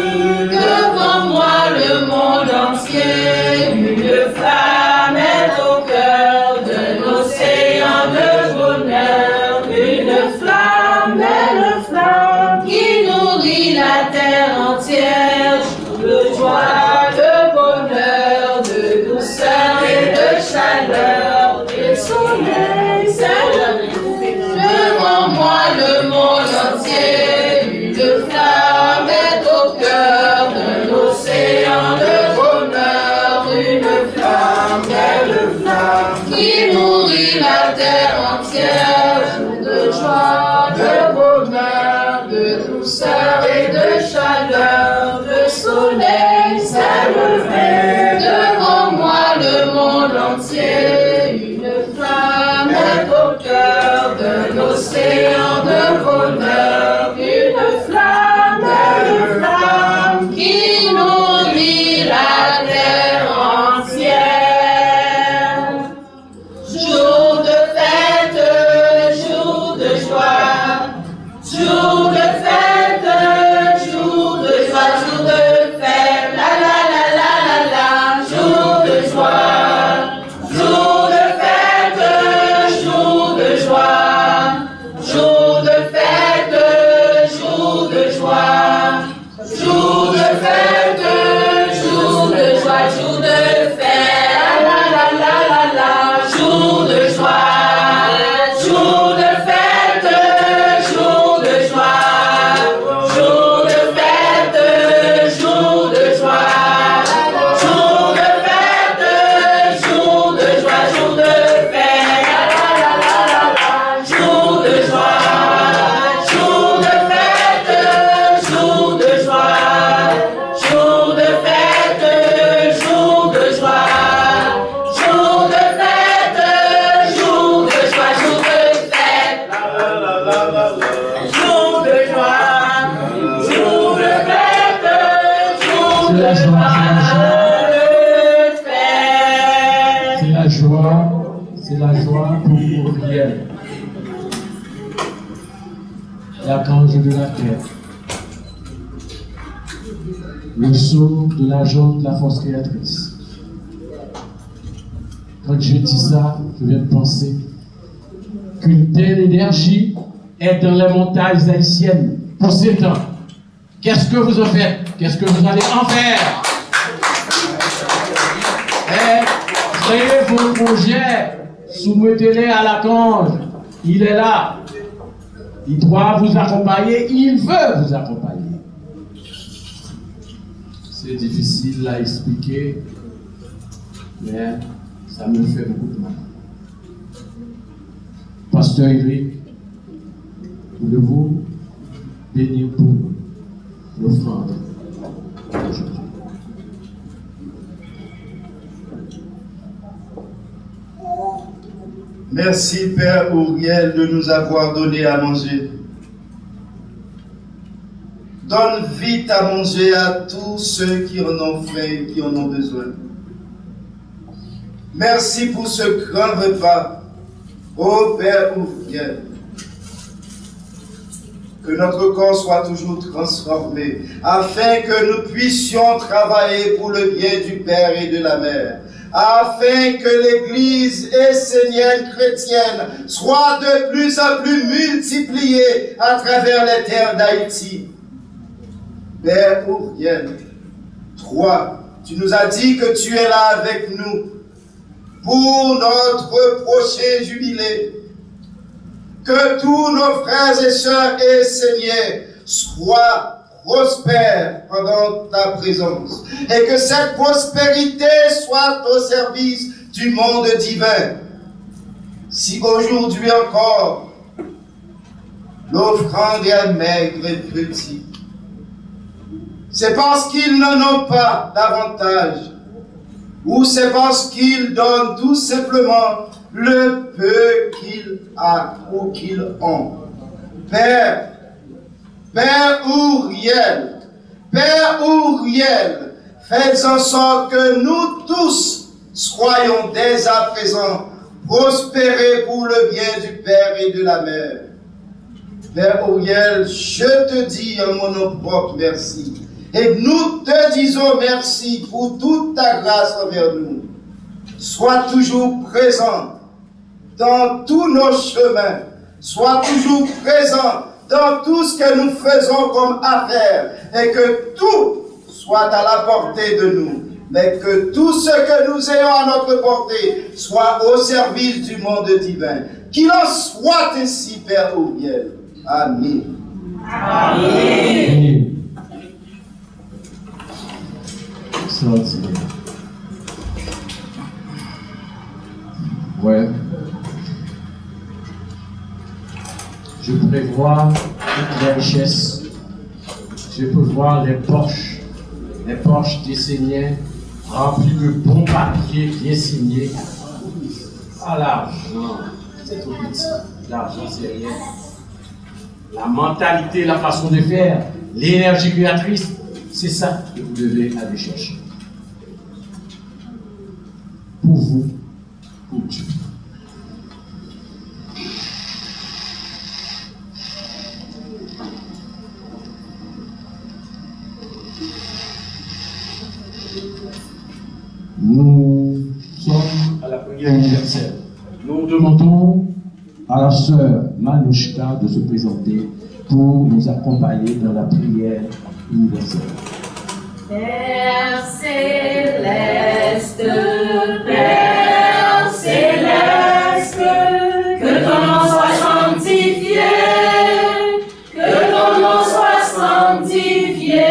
devant moi, le monde entier. Une flamme est au cœur d'un océan de bonheur, nourrit la terre entière, de joie, de bonheur, de douceur et de chaleur, et soleil s'élève devant moi le monde entier, une flamme est au cœur d'un océan de bonheur, une flamme, belle flamme, qui nourrit la terre entière, de joie, de bonheur, de douceur et de chaleur, le soleil s'est levé devant moi le monde entier, une flamme est au cœur d'un océan de bonheur, une flamme, belle flamme, qui nourrit la terre entière. Jour de fête, jour de joie, jour de fête, jour de joie, jour de fête, la la la la la la, jour de joie, jour de fête, jour de joie, jour de fête, jour de joie, jour de fête, jour de joie, jour de fête, la la la la la, jour de joie, jour de fête, jour de joie, jour de fête, jour de joie, jour de fête, jour de joie, jour de fête, la la la la la, jour de joie, jour de fête, jour de joie, jour de fête, jour de joie, jour de fête, jour de joie, jour de fête, jour de joie, jour de fête, jour C'est de la joie, de fête. c'est la joie pour Uriel, l'archange de la terre, le sceau de la jaune de la force créatrice. Quand je dis ça, je viens de penser qu'une telle énergie est dans les montagnes haïtiennes pour ces temps. Qu'est-ce que vous en faites? Qu'est-ce que vous allez en faire? Créez vos projets, soumettez-les à l'archange. Il est là. Il doit vous accompagner, il veut vous accompagner. C'est difficile à expliquer, mais ça me fait beaucoup de mal. Pasteur Eric, voulez-vous bénir pour l'offrande aujourd'hui? Merci Père Uriel de nous avoir donné à manger. Donne vite à manger à tous ceux qui en ont faim, qui en ont besoin. Merci pour ce grand repas, ô Père Uriel. Que notre corps soit toujours transformé, afin que nous puissions travailler pour le bien du Père et de la Mère, afin que l'Église essénienne chrétienne soit de plus en plus multipliée à travers les terres d'Haïti. Père Uriel, toi, tu nous as dit que tu es là avec nous pour notre prochain jubilé. Que tous nos frères et sœurs esséniens soient prospères pendant ta présence et que cette prospérité soit au service du monde divin. Si aujourd'hui encore l'offrande est maigre et petite, c'est parce qu'ils n'en ont pas davantage, ou c'est parce qu'ils donnent tout simplement le peu qu'ils ont ou qu'ils ont. Père Uriel, faites en sorte que nous tous soyons dès à présent prospérés pour le bien du Père et de la Mère. Père Uriel, je te dis en mon nom propre merci. Et nous te disons merci pour toute ta grâce envers nous. Sois toujours présent dans tous nos chemins. Sois toujours présent dans tout ce que nous faisons comme affaire, et que tout soit à la portée de nous, mais que tout ce que nous ayons à notre portée soit au service du monde divin. Qu'il en soit ainsi, Père Ouriel. Amen. Amen. Ouais. Je prévois toutes les richesses. Je peux voir les poches des seigneurs remplies de bons papiers bien signés. Ah, l'argent, c'est tout petit. L'argent, c'est rien. La mentalité, la façon de faire, l'énergie créatrice, c'est ça que vous devez aller chercher. Pour vous, pour Dieu. Nous sommes à la prière universelle. Nous demandons à la sœur Manouchka de se présenter pour nous accompagner dans la prière universelle. Père céleste, Père céleste, que ton nom soit sanctifié, que ton nom soit sanctifié.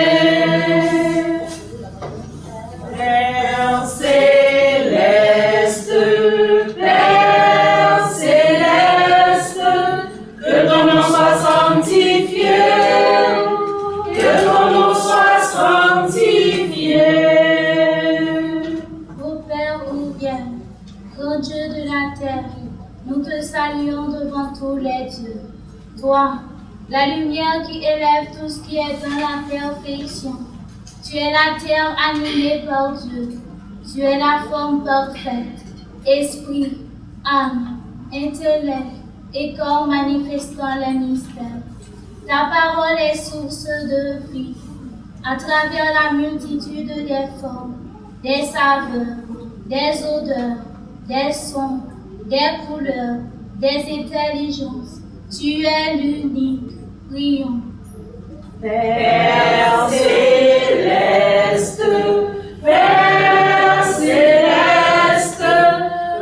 Père céleste, Père céleste, que ton nom soit sanctifié, que ton nom soit sanctifié. Ô Père Ouriel, grand Dieu de la terre, nous te saluons devant tous les dieux. Toi, la lumière qui élève tout ce qui est dans la perfection. Tu es la terre animée par Dieu. Tu es la forme parfaite, esprit, âme, intellect et corps manifestant les mystères. Ta parole est source de vie. À travers la multitude des formes, des saveurs, des odeurs, des sons, des couleurs, des intelligences, tu es l'unique. Prions. Père céleste, Père céleste,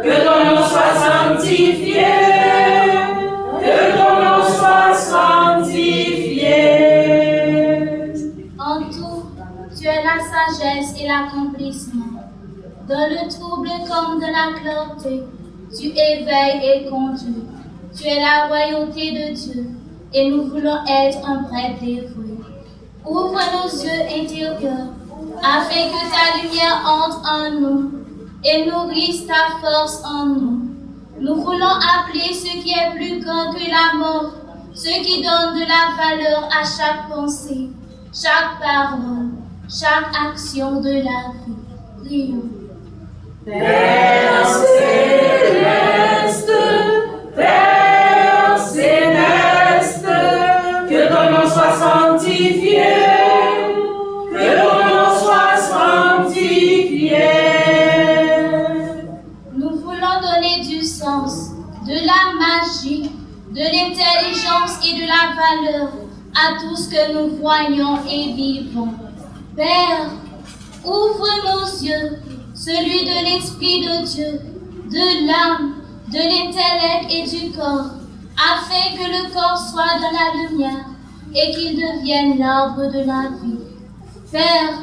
que ton nom soit sanctifié, que ton nom soit sanctifié. En tout, tu es la sagesse et l'accomplissement. Dans le trouble comme dans la clarté, tu éveilles et conduis. Tu es la royauté de Dieu, et nous voulons être un prêtre dévoué. Ouvre nos yeux intérieurs, afin que ta lumière entre en nous et nourrisse ta force en nous. Nous voulons appeler ce qui est plus grand que la mort, ce qui donne de la valeur à chaque pensée, chaque parole, chaque action de la vie. Prions. Père céleste, Père céleste, que ton nom soit sanctifié, que ton nom soit sanctifié. Nous voulons donner du sens, de la magie, de l'intelligence et de la valeur à tout ce que nous voyons et vivons. Père, ouvre nos yeux, celui de l'Esprit de Dieu, de l'âme, de l'intellect et du corps, afin que le corps soit dans la lumière et qu'il devienne l'arbre de la vie. Père,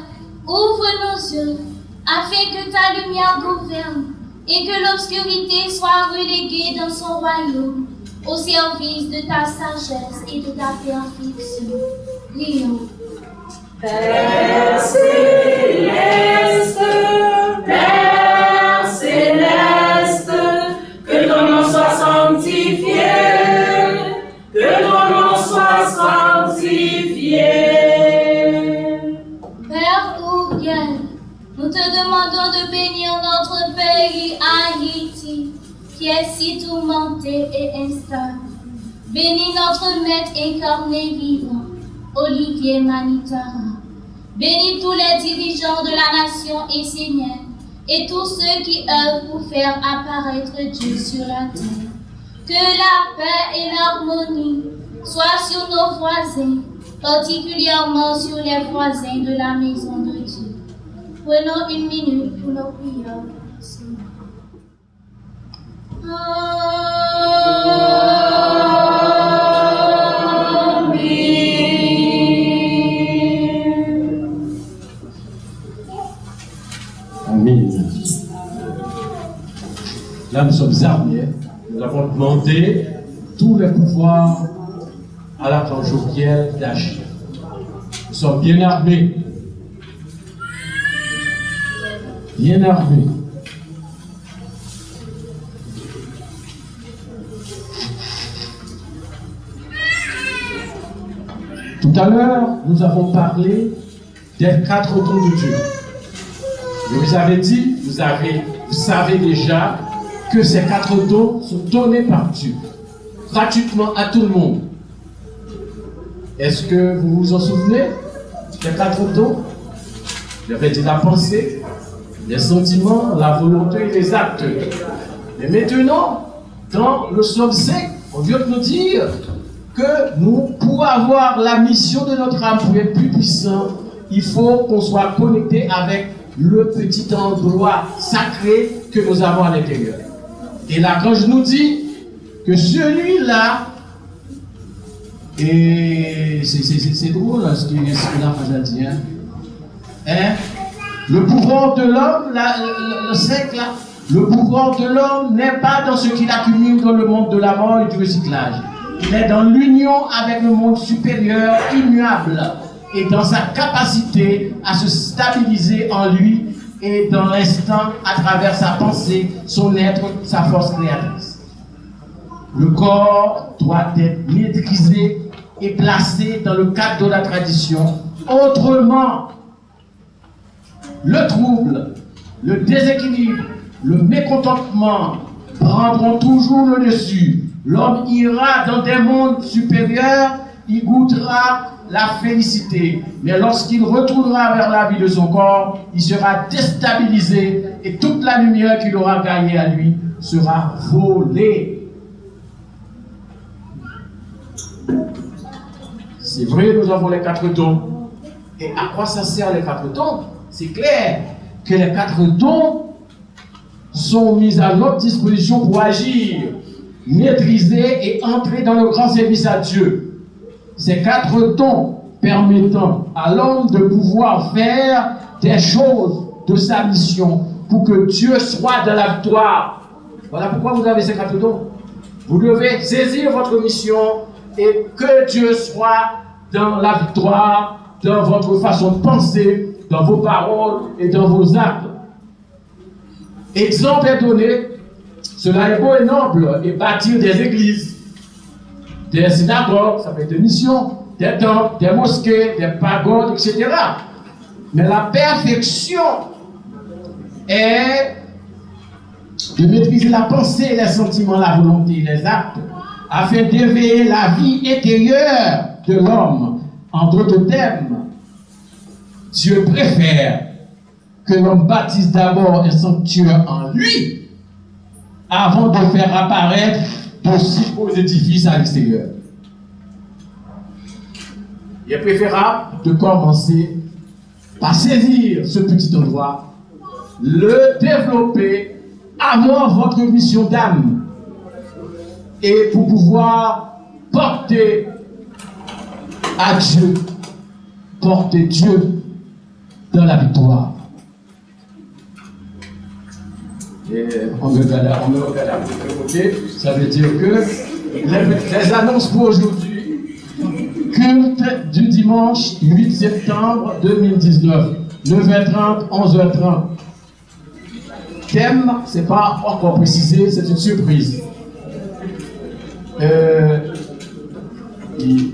ouvre nos yeux, afin que ta lumière gouverne et que l'obscurité soit reléguée dans son royaume, au service de ta sagesse et de ta perfection. Prions. Père céleste, Père céleste, que ton nom soit sanctifié, que ton nom soit sanctifié. Père Ouriel, nous te demandons de bénir notre pays Haïti, qui est si tourmenté et instable. Bénis notre maître incarné vivant, Olivier Manitara. Bénis tous les dirigeants de la nation essénienne et tous ceux qui œuvrent pour faire apparaître Dieu sur la terre. Que la paix et l'harmonie soit sur nos voisins, particulièrement sur les voisins de la maison de Dieu. Prenons une minute pour nos prières. Amen. Là, nous sommes armés. Nous avons demandé tous les pouvoirs à l'archange Joviel d'agir. Nous sommes bien armés. Bien armés. Tout à l'heure, nous avons parlé des 4 dons de Dieu. Je vous avais dit, vous savez déjà que ces 4 dons sont donnés par Dieu, gratuitement à tout le monde. Est-ce que vous vous en souvenez des 4 dons? J'avais dit la pensée, les sentiments, la volonté et les actes. Mais maintenant, dans le psaume 5, on vient de nous dire que nous, pour avoir la mission de notre âme, pour être plus puissant, il faut qu'on soit connecté avec le petit endroit sacré que nous avons à l'intérieur. Et là, quand je nous dis que celui-là, et c'est drôle ce que la dit, hein? Le pouvoir de l'homme, le 5 là, le pouvoir de l'homme n'est pas dans ce qu'il accumule dans le monde de la mort et du recyclage. Il est dans l'union avec le monde supérieur, immuable, et dans sa capacité à se stabiliser en lui et dans l'instant à travers sa pensée, son être, sa force créatrice. Le corps doit être maîtrisé et placé dans le cadre de la tradition. Autrement, le trouble, le déséquilibre, le mécontentement prendront toujours le dessus. L'homme ira dans des mondes supérieurs, il goûtera la félicité. Mais lorsqu'il retournera vers la vie de son corps, il sera déstabilisé et toute la lumière qu'il aura gagnée à lui sera volée. C'est vrai, nous avons les 4 dons. Et à quoi ça sert les 4 dons? C'est clair que les 4 dons sont mis à notre disposition pour agir, maîtriser et entrer dans le grand service à Dieu. Ces 4 dons permettant à l'homme de pouvoir faire des choses de sa mission pour que Dieu soit dans la victoire. Voilà pourquoi vous avez ces 4 dons. Vous devez saisir votre mission et que Dieu soit dans la victoire, dans votre façon de penser, dans vos paroles et dans vos actes. Exemple est donné, cela est beau et noble, et bâtir des églises, des synagogues, ça peut être des missions, des temples, des mosquées, des pagodes, etc. Mais la perfection est de maîtriser la pensée, les sentiments, la volonté, les actes, afin d'éveiller la vie intérieure de l'homme. En d'autres termes, Dieu préfère que l'homme bâtisse d'abord un sanctuaire en lui avant de faire apparaître de si beaux édifices à l'extérieur. Il est préférable de commencer par saisir ce petit endroit, le développer avant votre mission d'âme et pour pouvoir porter à Dieu, porter Dieu dans la victoire. Et on me regarde à côté, ça veut dire que les annonces pour aujourd'hui, culte du dimanche 8 septembre 2019, 9h30, 11h30. Thème, c'est pas encore précisé, c'est une surprise. Il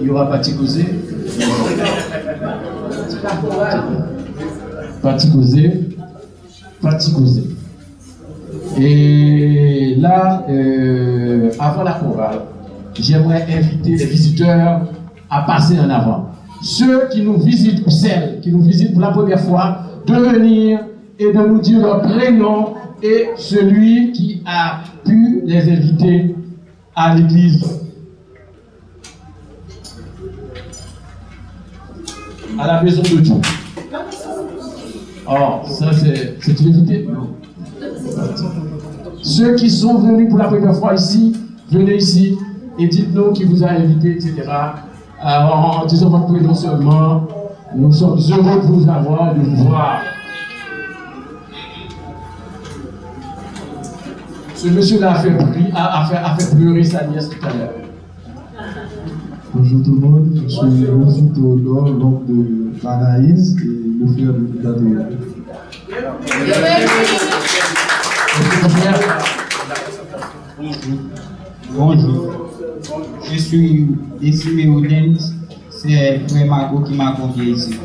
y aura Pati Causé. Pati Causé. Et là, avant la chorale, j'aimerais inviter les visiteurs à passer en avant. Ceux qui nous visitent, ou celles qui nous visitent pour la première fois, de venir et de nous dire leur prénom et celui qui a pu les inviter à l'église. à la maison de Dieu. Oh, ça c'est une évité? Non. Ceux qui sont venus pour la première fois ici, venez ici et dites-nous qui vous a invité, etc. En disant votre prénom seulement, nous sommes heureux de vous avoir et de vous voir. Ce monsieur-là a fait pleurer sa nièce tout à l'heure. Bonjour tout le monde, je suis Monsieur Théodore, l'oncle de Anaïs et le frère de Gabriel. Bonjour. Je suis Décimé Oudens, c'est Frère Margot qui m'a convié ici.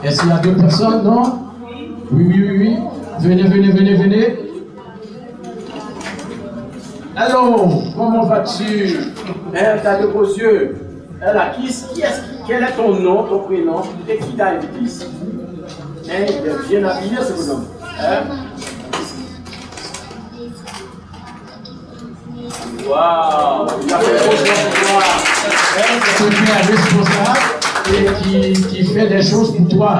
Est-ce qu'il y a d'autres personnes? Non? Oui. Venez. Alors, comment vas-tu? T'as de beaux yeux. Quel est ton nom, ton prénom? Et qui t'a invité ici? Il est bien habillé ce bonhomme. Waouh! Il a fait ce père responsable et qui fait des choses pour toi.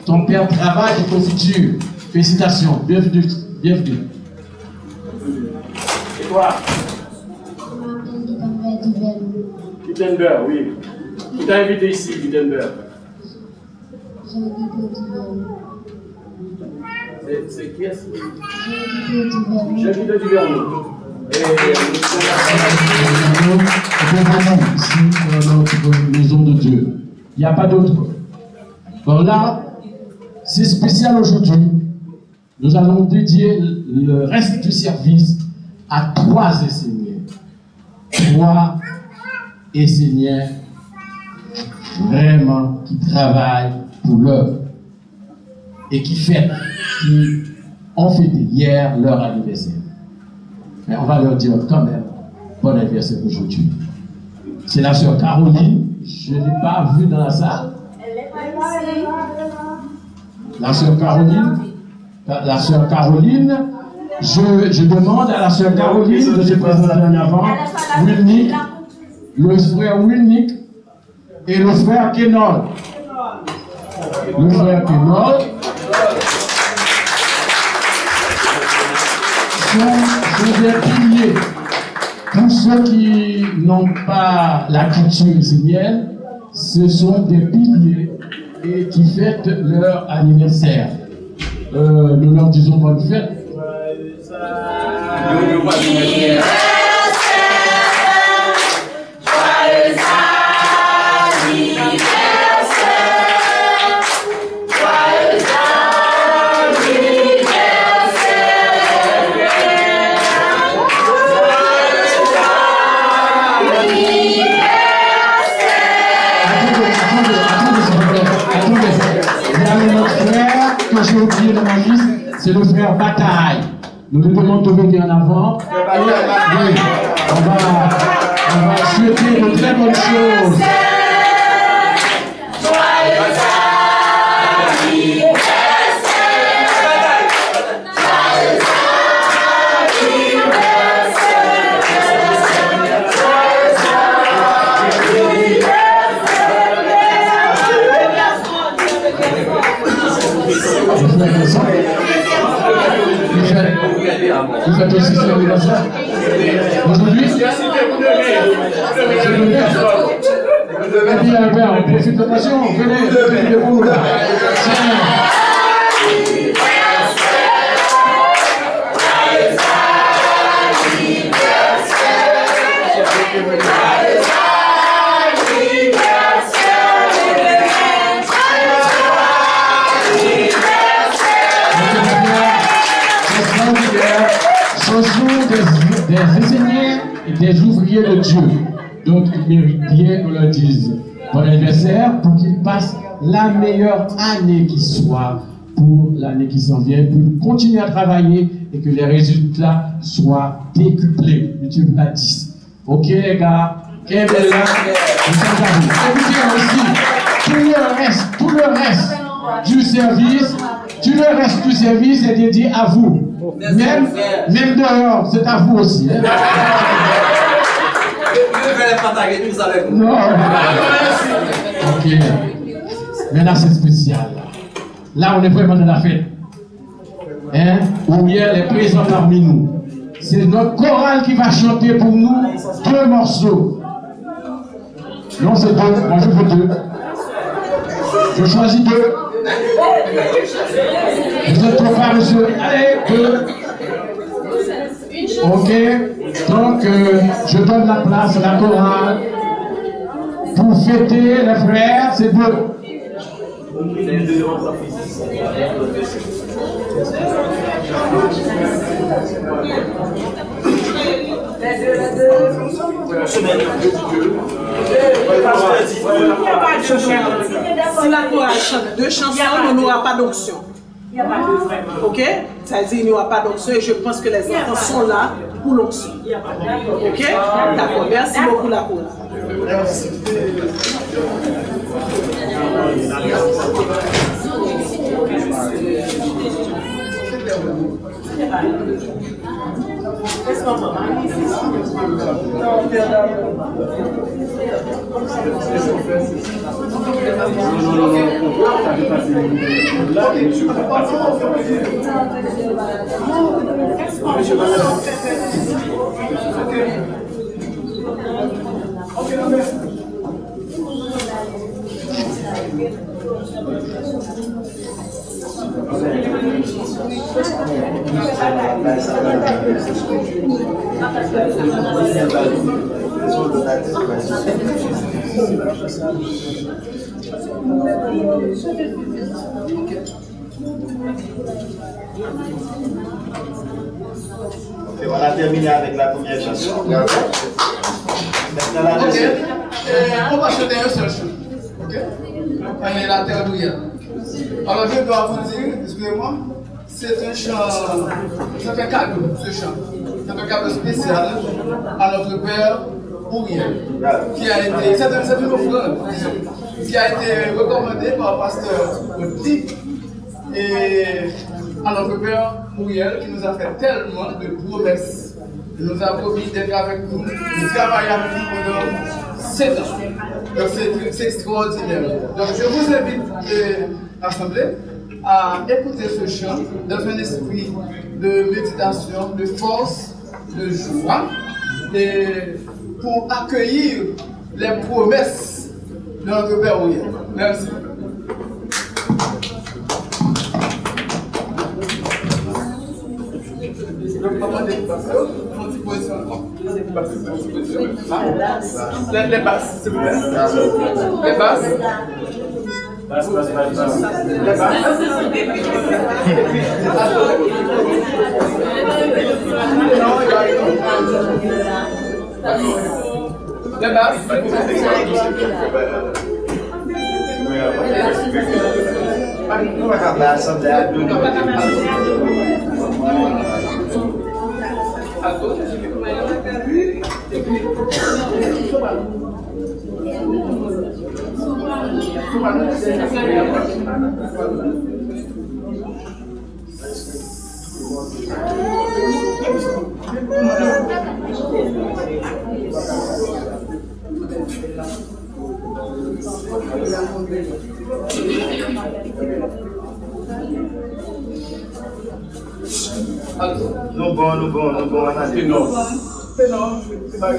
Ton père travaille pour ton futur. Félicitations. Bienvenue. Et toi? Gutenberg, oui. Qui t'a invité ici, Gutenberg? C'est qui est-ce? Jean-Guy de Duverneau. Ici, dans notre maison de Dieu. Il n'y a pas d'autre. Bon, là, c'est spécial aujourd'hui. Nous allons dédier le reste du service à 3 enseignants. 3 enseignants vraiment qui travaillent pour l'œuvre et qui ont fêté hier leur anniversaire. Mais on va leur dire quand même bon anniversaire aujourd'hui. C'est la sœur Caroline, je ne l'ai pas vue dans la salle. La sœur Caroline, je demande à la sœur Caroline de se présenter en avant, Wilnick, le frère Wilnick et le frère Kenol. Le frère Kenol sont des piliers. Pour ceux qui n'ont pas la culture isinienne, ce sont des piliers et qui fêtent leur anniversaire. Nous leur disons bonne fête. J'ai oublié dans ma liste, c'est le frère Bataille. Nous lui demandons de venir en avant. Oui, on va souhaiter de très bonnes choses. Vous faites aussi ce anniversaire aujourd'hui? Et puis, on profite de l'occasion. Venez vous. Ce sont des enseignants et des ouvriers de Dieu. Donc, ils méritent bien qu'on leur dise bon anniversaire pour qu'ils passent la meilleure année qui soit pour l'année qui s'en vient, pour continuer à travailler et que les résultats soient décuplés. YouTube a 10. Ok, les gars? Quelle belle là? Nous sommes à vous. Et vous dire aussi, tout le reste du service est dédié à vous. Même dehors, c'est à vous aussi. Hein? Non. Ok. Mais là, c'est spécial. Là, on est vraiment dans la fête. Hein? Ouriel est présent parmi nous. C'est notre chorale qui va chanter pour nous 2 morceaux. Non, c'est 2. Moi, je veux 2. Je choisis 2. Vous êtes trop fort, monsieur. Allez, 2. Ok. Donc, je donne la place à la chorale. Pour fêter les frères, c'est 2. Si la chorale chante 2 chansons, on n'aura pas d'onction. Ok? Ça veut dire qu'il n'y aura pas d'onction et je pense que les enfants sont là pour l'onction. Ok? D'accord. Merci beaucoup la chorale. Ok, on a terminé avec la première chanson. Maintenant la deuxième. On va chanter un seul chant. Ok? On est la terre d'Ouriel. Alors je dois vous dire, excusez-moi, c'est un chant, c'est un cadeau, ce chant. C'est un cadeau spécial à notre père Ouriel, qui a été, c'est une offrande, qui a été recommandée par le pasteur Oti et à notre père Ouriel qui nous a fait tellement de promesses. Il nous a promis d'être avec nous, de travailler avec nous pendant 7 ans. Donc c'est extraordinaire. Donc je vous invite l'Assemblée à écouter ce chant dans un esprit de méditation, de force, de joie, et pour accueillir les promesses de notre Père Ouriel. Merci. Les basses, s'il vous plaît. Les basses. Les Nous bon, c'est non. C'est non, c'est pas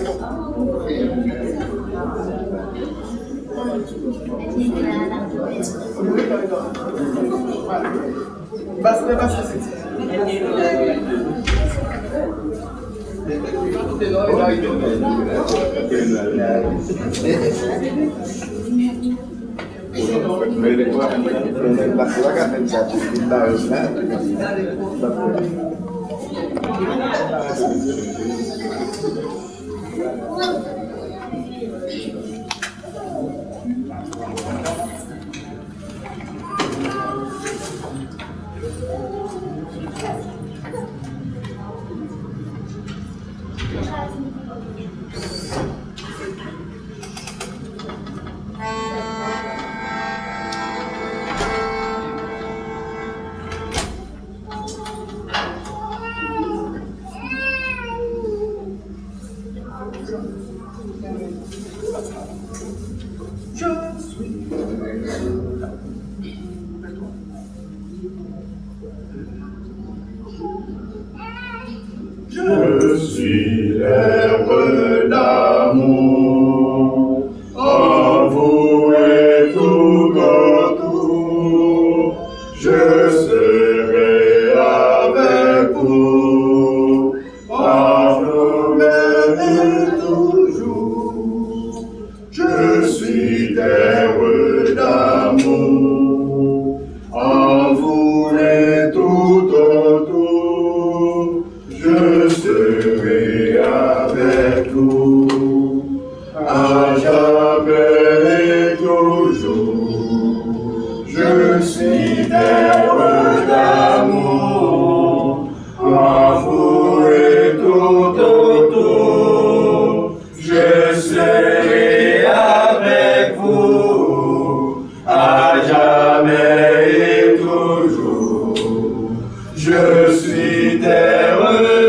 Je suis l'herbe d'amour, envoué tout autour. Je serai avec vous, en vous-même toujours. Je suis l'herbe d'amour, envoué tout autour. Je serai avec vous, à jamais et toujours. Je suis l'herbe d'amour, envoué tout autour. Je serai avec vous, à jamais et toujours. Je suis terre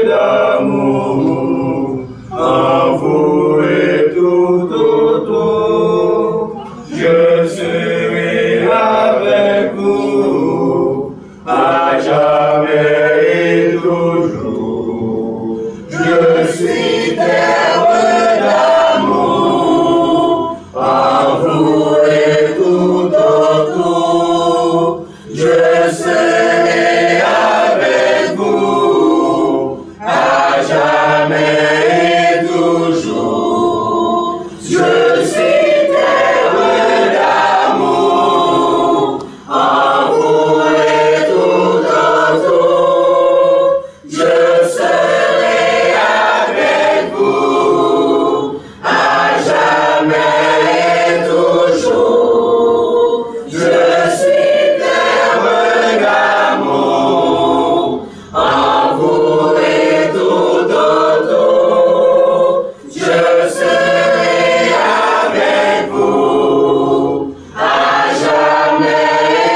d'amour, envoué tout autour. Je serai avec vous, à jamais et toujours. Je suis terre d'amour, envoué tout autour. Je serai avec vous, à jamais et toujours. Je suis terre d'amour, envoué tout autour. Je serai avec vous, à jamais et toujours. Je suis terre d'amour, envoué tout autour. Je serai avec vous, à jamais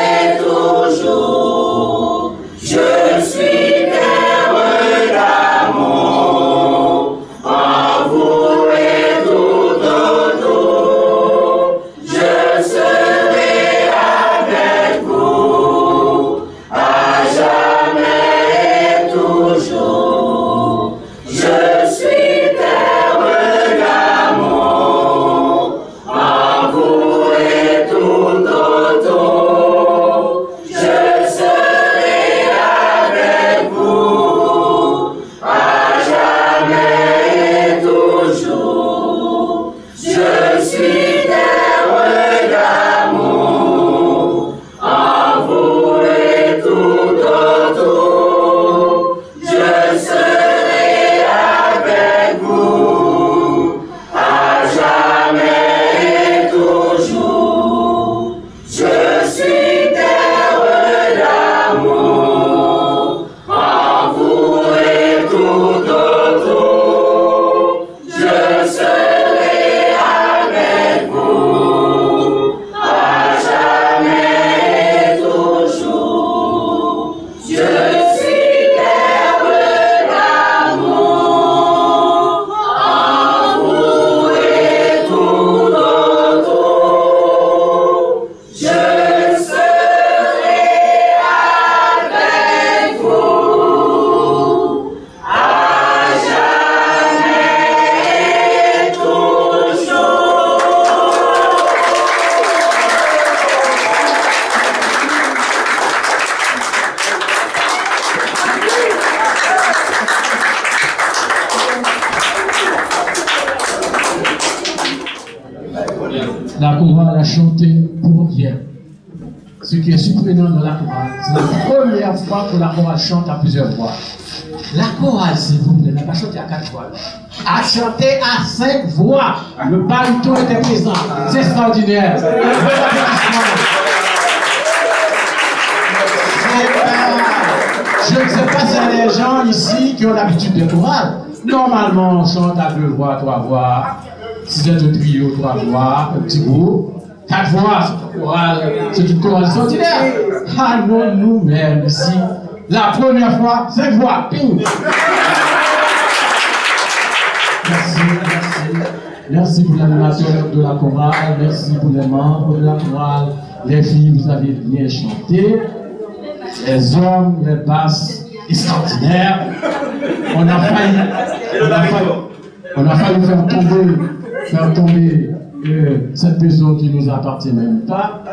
et toujours. Je suis terre d'amour, envoué tout autour. Je serai avec vous, à jamais et toujours. Je suis terre d'amour, envoué tout autour. Je serai avec vous, à jamais et toujours. Je suis terre d'amour, envoué tout autour. Je serai avec vous, à jamais et toujours. Je suis terre d'amour, envoué tout autour. Je serai avec vous, à jamais et toujours. Je suis terre d'amour, envoué tout autour. Je serai avec vous, à jamais et toujours. La chorale a chanté pour rien. Ce qui est surprenant dans la chorale, c'est la première fois que la chorale chante à plusieurs voix. La chorale, s'il vous plaît, n'a pas chanté à 4 voix. A chanté à 5 voix. Le baryton était présent. C'est extraordinaire. Je ne sais pas s'il y a des gens ici qui ont l'habitude de chorale. Normalement, on chante à 2 voix, 3 voix. Si c'est un trio, 3 voix, un petit groupe. 4 voix, c'est une chorale extraordinaire. Ah non, nous-mêmes ici, la première fois, 5 voix. Ping. Merci, merci. Merci pour l'animateur de la chorale. Merci pour les membres de la chorale. Les filles, vous avez bien chanté. Les hommes, les basses extraordinaires. On a failli faire tomber cette maison qui ne nous appartient même pas.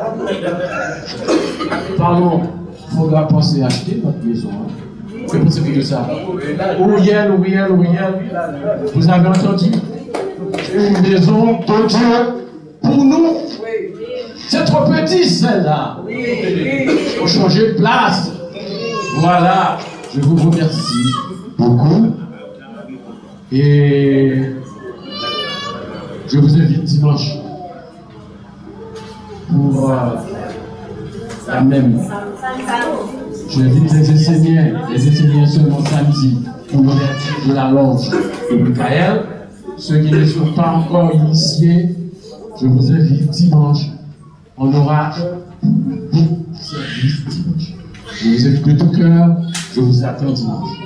Pardon, il faudra penser à acheter notre maison. C'est possible de ça. Ouriel, vous avez entendu? Une maison de Dieu pour nous. C'est trop petit celle-là. Il faut changer de place. Voilà, je vous remercie beaucoup. Et je vous invite dimanche pour la même. J'invite les enseignants seulement samedi pour l'ouverture de la loge de Michael. Ceux qui ne sont pas encore initiés, je vous invite dimanche. On aura un beau service dimanche. Je vous invite de tout cœur, je vous attends dimanche.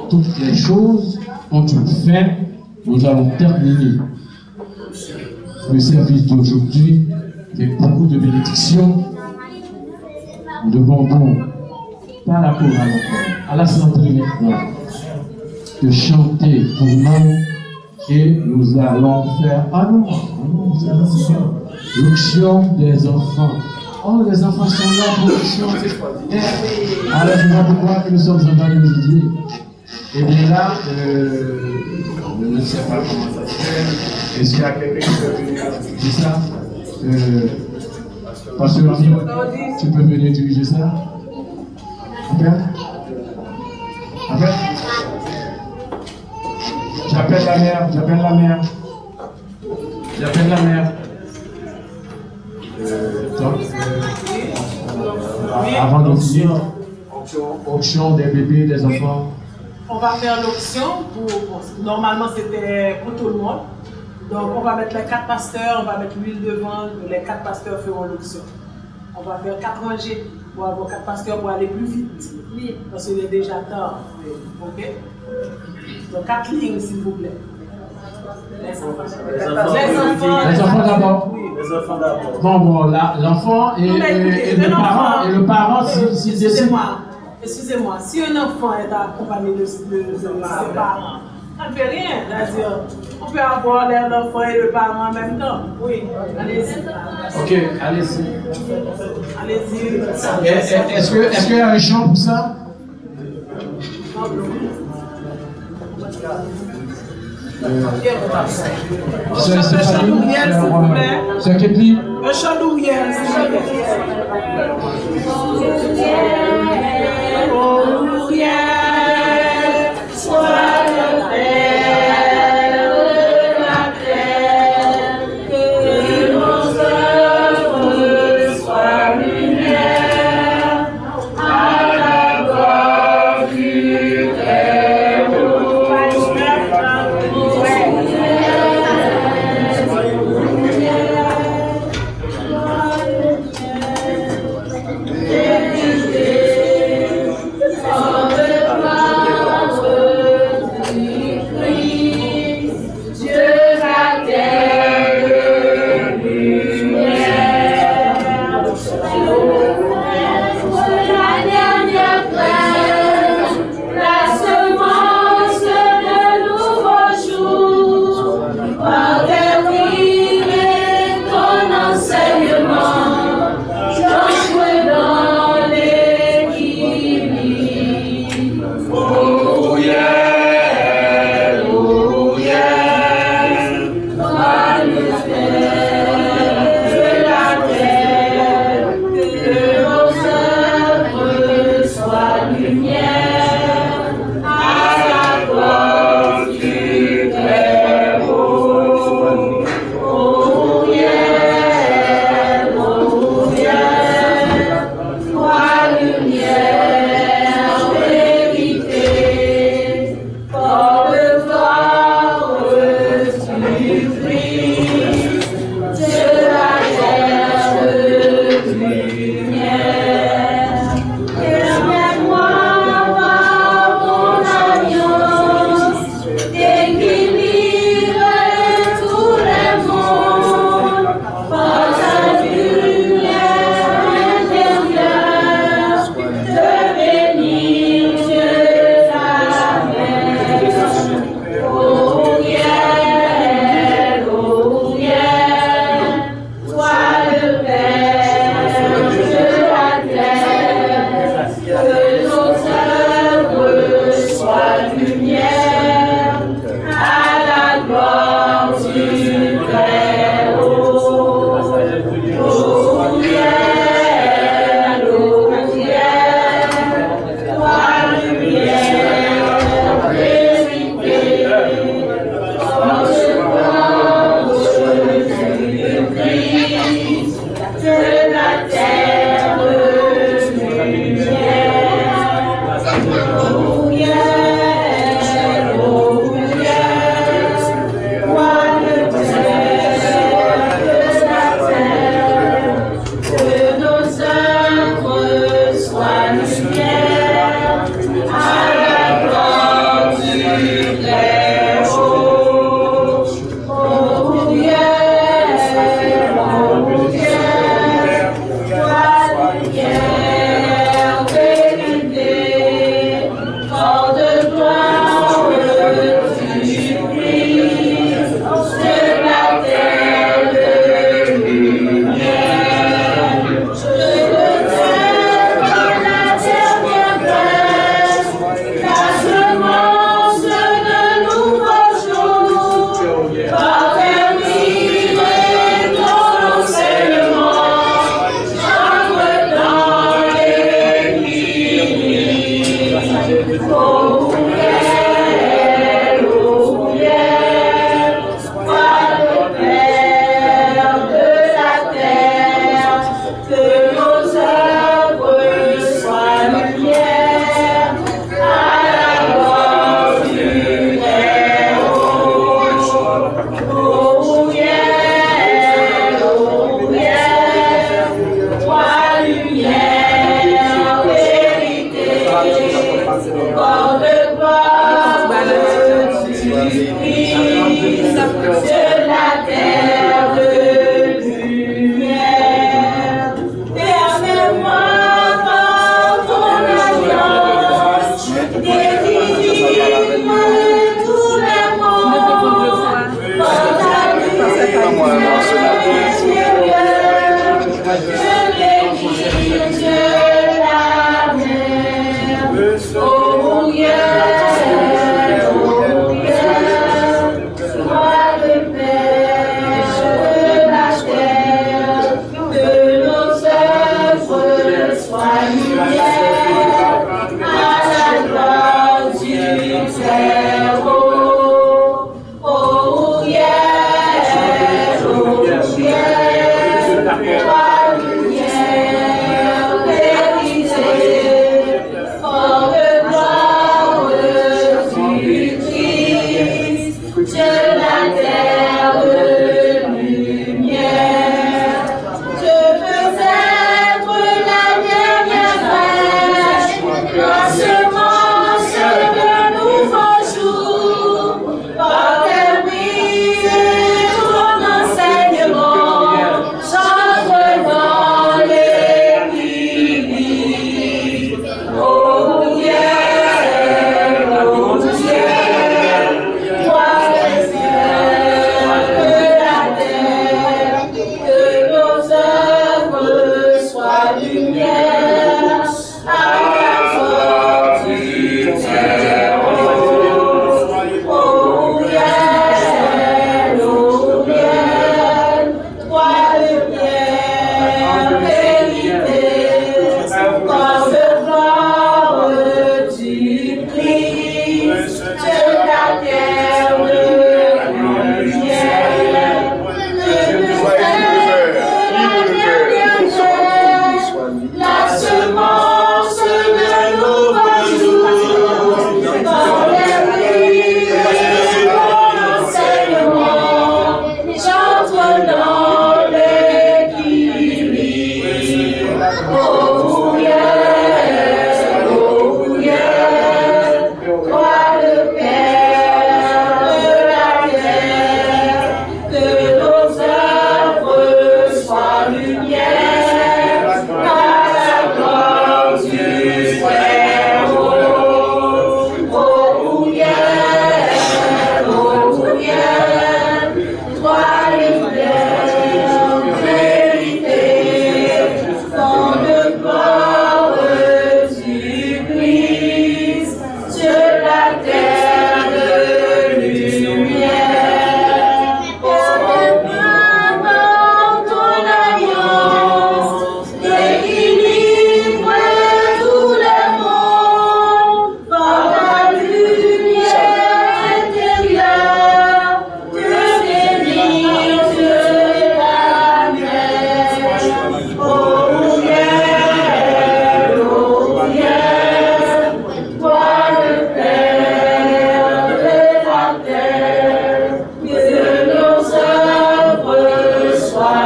Toutes les choses ont une fin, nous allons terminer le service d'aujourd'hui avec beaucoup de bénédictions. Nous demandons, pas la chorale encore, à l'assemblée maintenant, de chanter pour nous et nous allons faire. Ah non, l'onction des enfants. Oh, les enfants sont là pour l'onction, c'est extraordinaire. Alors, je vois pourquoi nous sommes en train de étudier. Et bien là, je ne sais pas comment ça se fait. Est-ce qu'il y a quelqu'un qui peut venir diriger ça? Pasteur Ami, tu peux venir diriger ça? Appelle? J'appelle la mère. Donc, avant de finir, auction des bébés, des enfants. On va faire l'auction normalement c'était pour tout le monde. Donc on va mettre les 4 pasteurs, on va mettre l'huile devant, les 4 pasteurs feront l'auction. On va faire 4 rangées pour avoir 4 pasteurs pour aller plus vite. Parce qu'il est déjà tard. Ok? Donc 4 lignes s'il vous plaît. Les enfants d'abord. Bon, l'enfant et le parent s'il décide. Excusez-moi, si un enfant est accompagné de ses parents, ça ne fait rien. C'est-à-dire, on peut avoir l'enfant et le parent en même temps. Oui, allez-y. Ok, allez-y. Allez-y. Est-ce qu'il y a un chant pour ça? Un chant d'ouriel, s'il vous plaît. C'est Kepli? Un chant d'ouriel, s'il vous plaît. Sois le Père de la terre, que nos œuvres soient lumière à la gloire du Père. Sois le Père.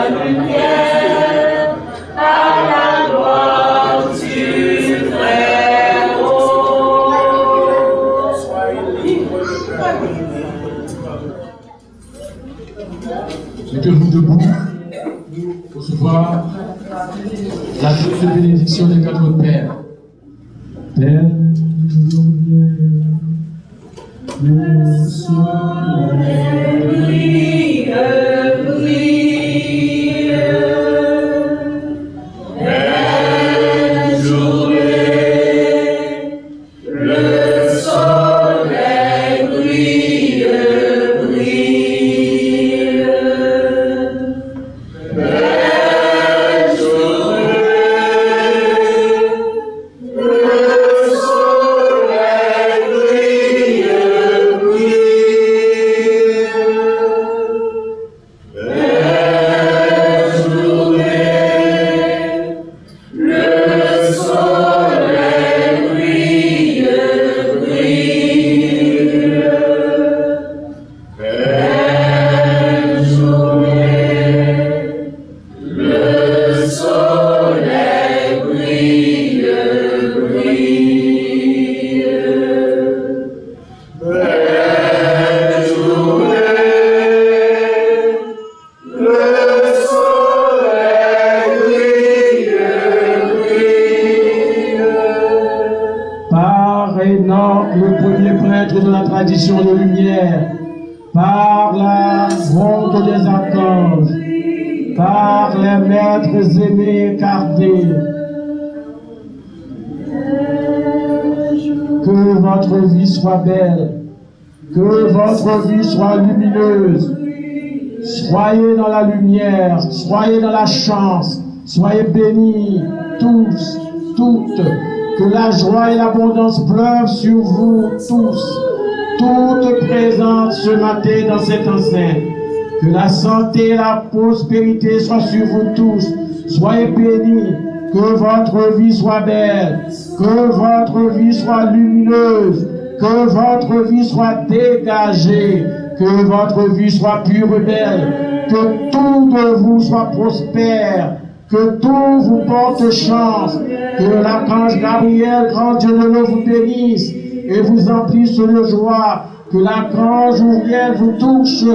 lumière, à la gloire du Très-Haut. Mettez-vous debout pour recevoir la douce bénédiction des quatre Pères. Père, le soleil brille, brille, belle journée, le soleil brille, brille, belle journée, le soleil brille, Par Enoch, le premier prêtre de la tradition de lumière, par la ronde des archanges, par les maîtres aimés écartés, que votre vie soit belle, que votre vie soit lumineuse. Soyez dans la lumière, soyez dans la chance, soyez bénis tous, toutes. Que la joie et l'abondance pleuvent sur vous tous, toutes présentes ce matin dans cette enceinte. Que la santé et la prospérité soient sur vous tous. Soyez bénis. Que votre vie soit belle. Que votre vie soit lumineuse. Que votre vie soit dégagée. Que votre vie soit pure et belle. Que tout de vous soit prospère. Que tout vous porte chance. Que l'archange Gabriel, grand Dieu de l'eau, vous bénisse et vous emplisse de joie. Que l'archange Uriel vous touche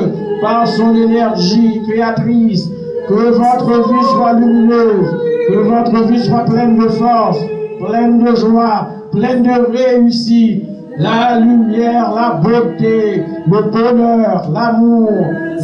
par son énergie créatrice. Que votre vie soit lumineuse. Que votre vie soit pleine de force, pleine de joie, pleine de réussite. La lumière, la beauté, le bonheur, l'amour,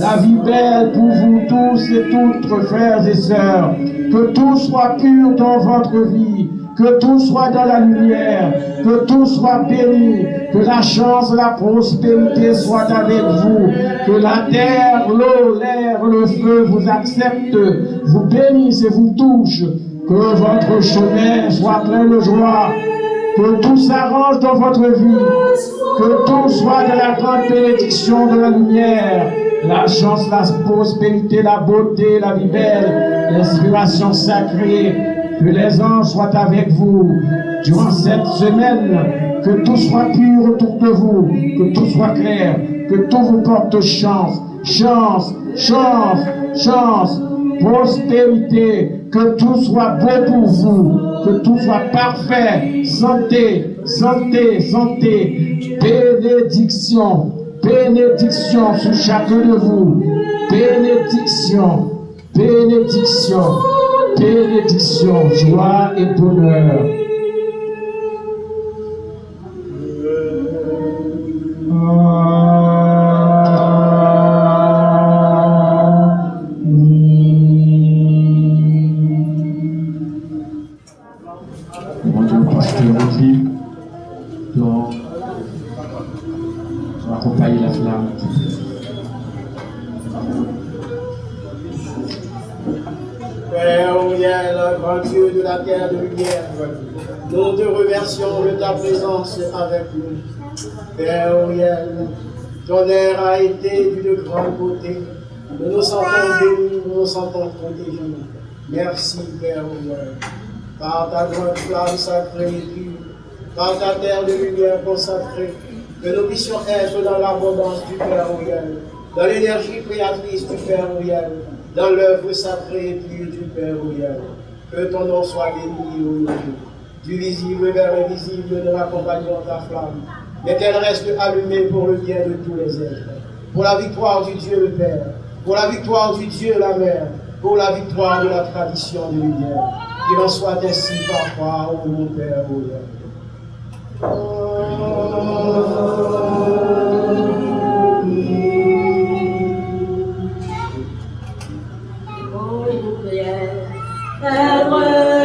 la vie belle pour vous tous et toutes, frères et sœurs. Que tout soit pur dans votre vie, que tout soit dans la lumière, que tout soit béni, que la chance, la prospérité soit avec vous, que la terre, l'eau, l'air, le feu vous acceptent, vous bénissent et vous touchent, que votre chemin soit plein de joie, que tout s'arrange dans votre vie, que tout soit de la grande bénédiction de la lumière, la chance, la prospérité, la beauté, la vie belle, l'inspiration sacrée, que les anges soient avec vous durant cette semaine, que tout soit pur autour de vous, que tout soit clair, que tout vous porte chance, chance, chance, chance, prospérité, que tout soit beau pour vous, que tout soit parfait, santé, santé, santé, bénédiction, bénédiction sur chacun de vous, bénédiction, bénédiction, bénédiction, joie et bonheur. Accompagner la flamme. Père, le grand Dieu de la terre de lumière, nous te remercions de ta présence avec nous. Père Uriel, ton air a été d'une grande beauté. Nous nous sentons bénis, nous nous sentons protégés. Merci, Père Uriel. Par ta grande flamme sacrée et pure, par ta terre de lumière consacrée, que nous puissions être dans l'abondance du Père Uriel, dans l'énergie créatrice du Père Uriel, dans l'œuvre sacrée et pure du Père Royal. Que ton nom soit béni aujourd'hui, du visible vers l'invisible de l'accompagnement de ta flamme, mais qu'elle reste allumée pour le bien de tous les êtres, pour la victoire du Dieu le Père, pour la victoire du Dieu la Mère, pour la victoire de la tradition de l'univers. Qu'il en soit ainsi parfois, ô mon Père Royal. Père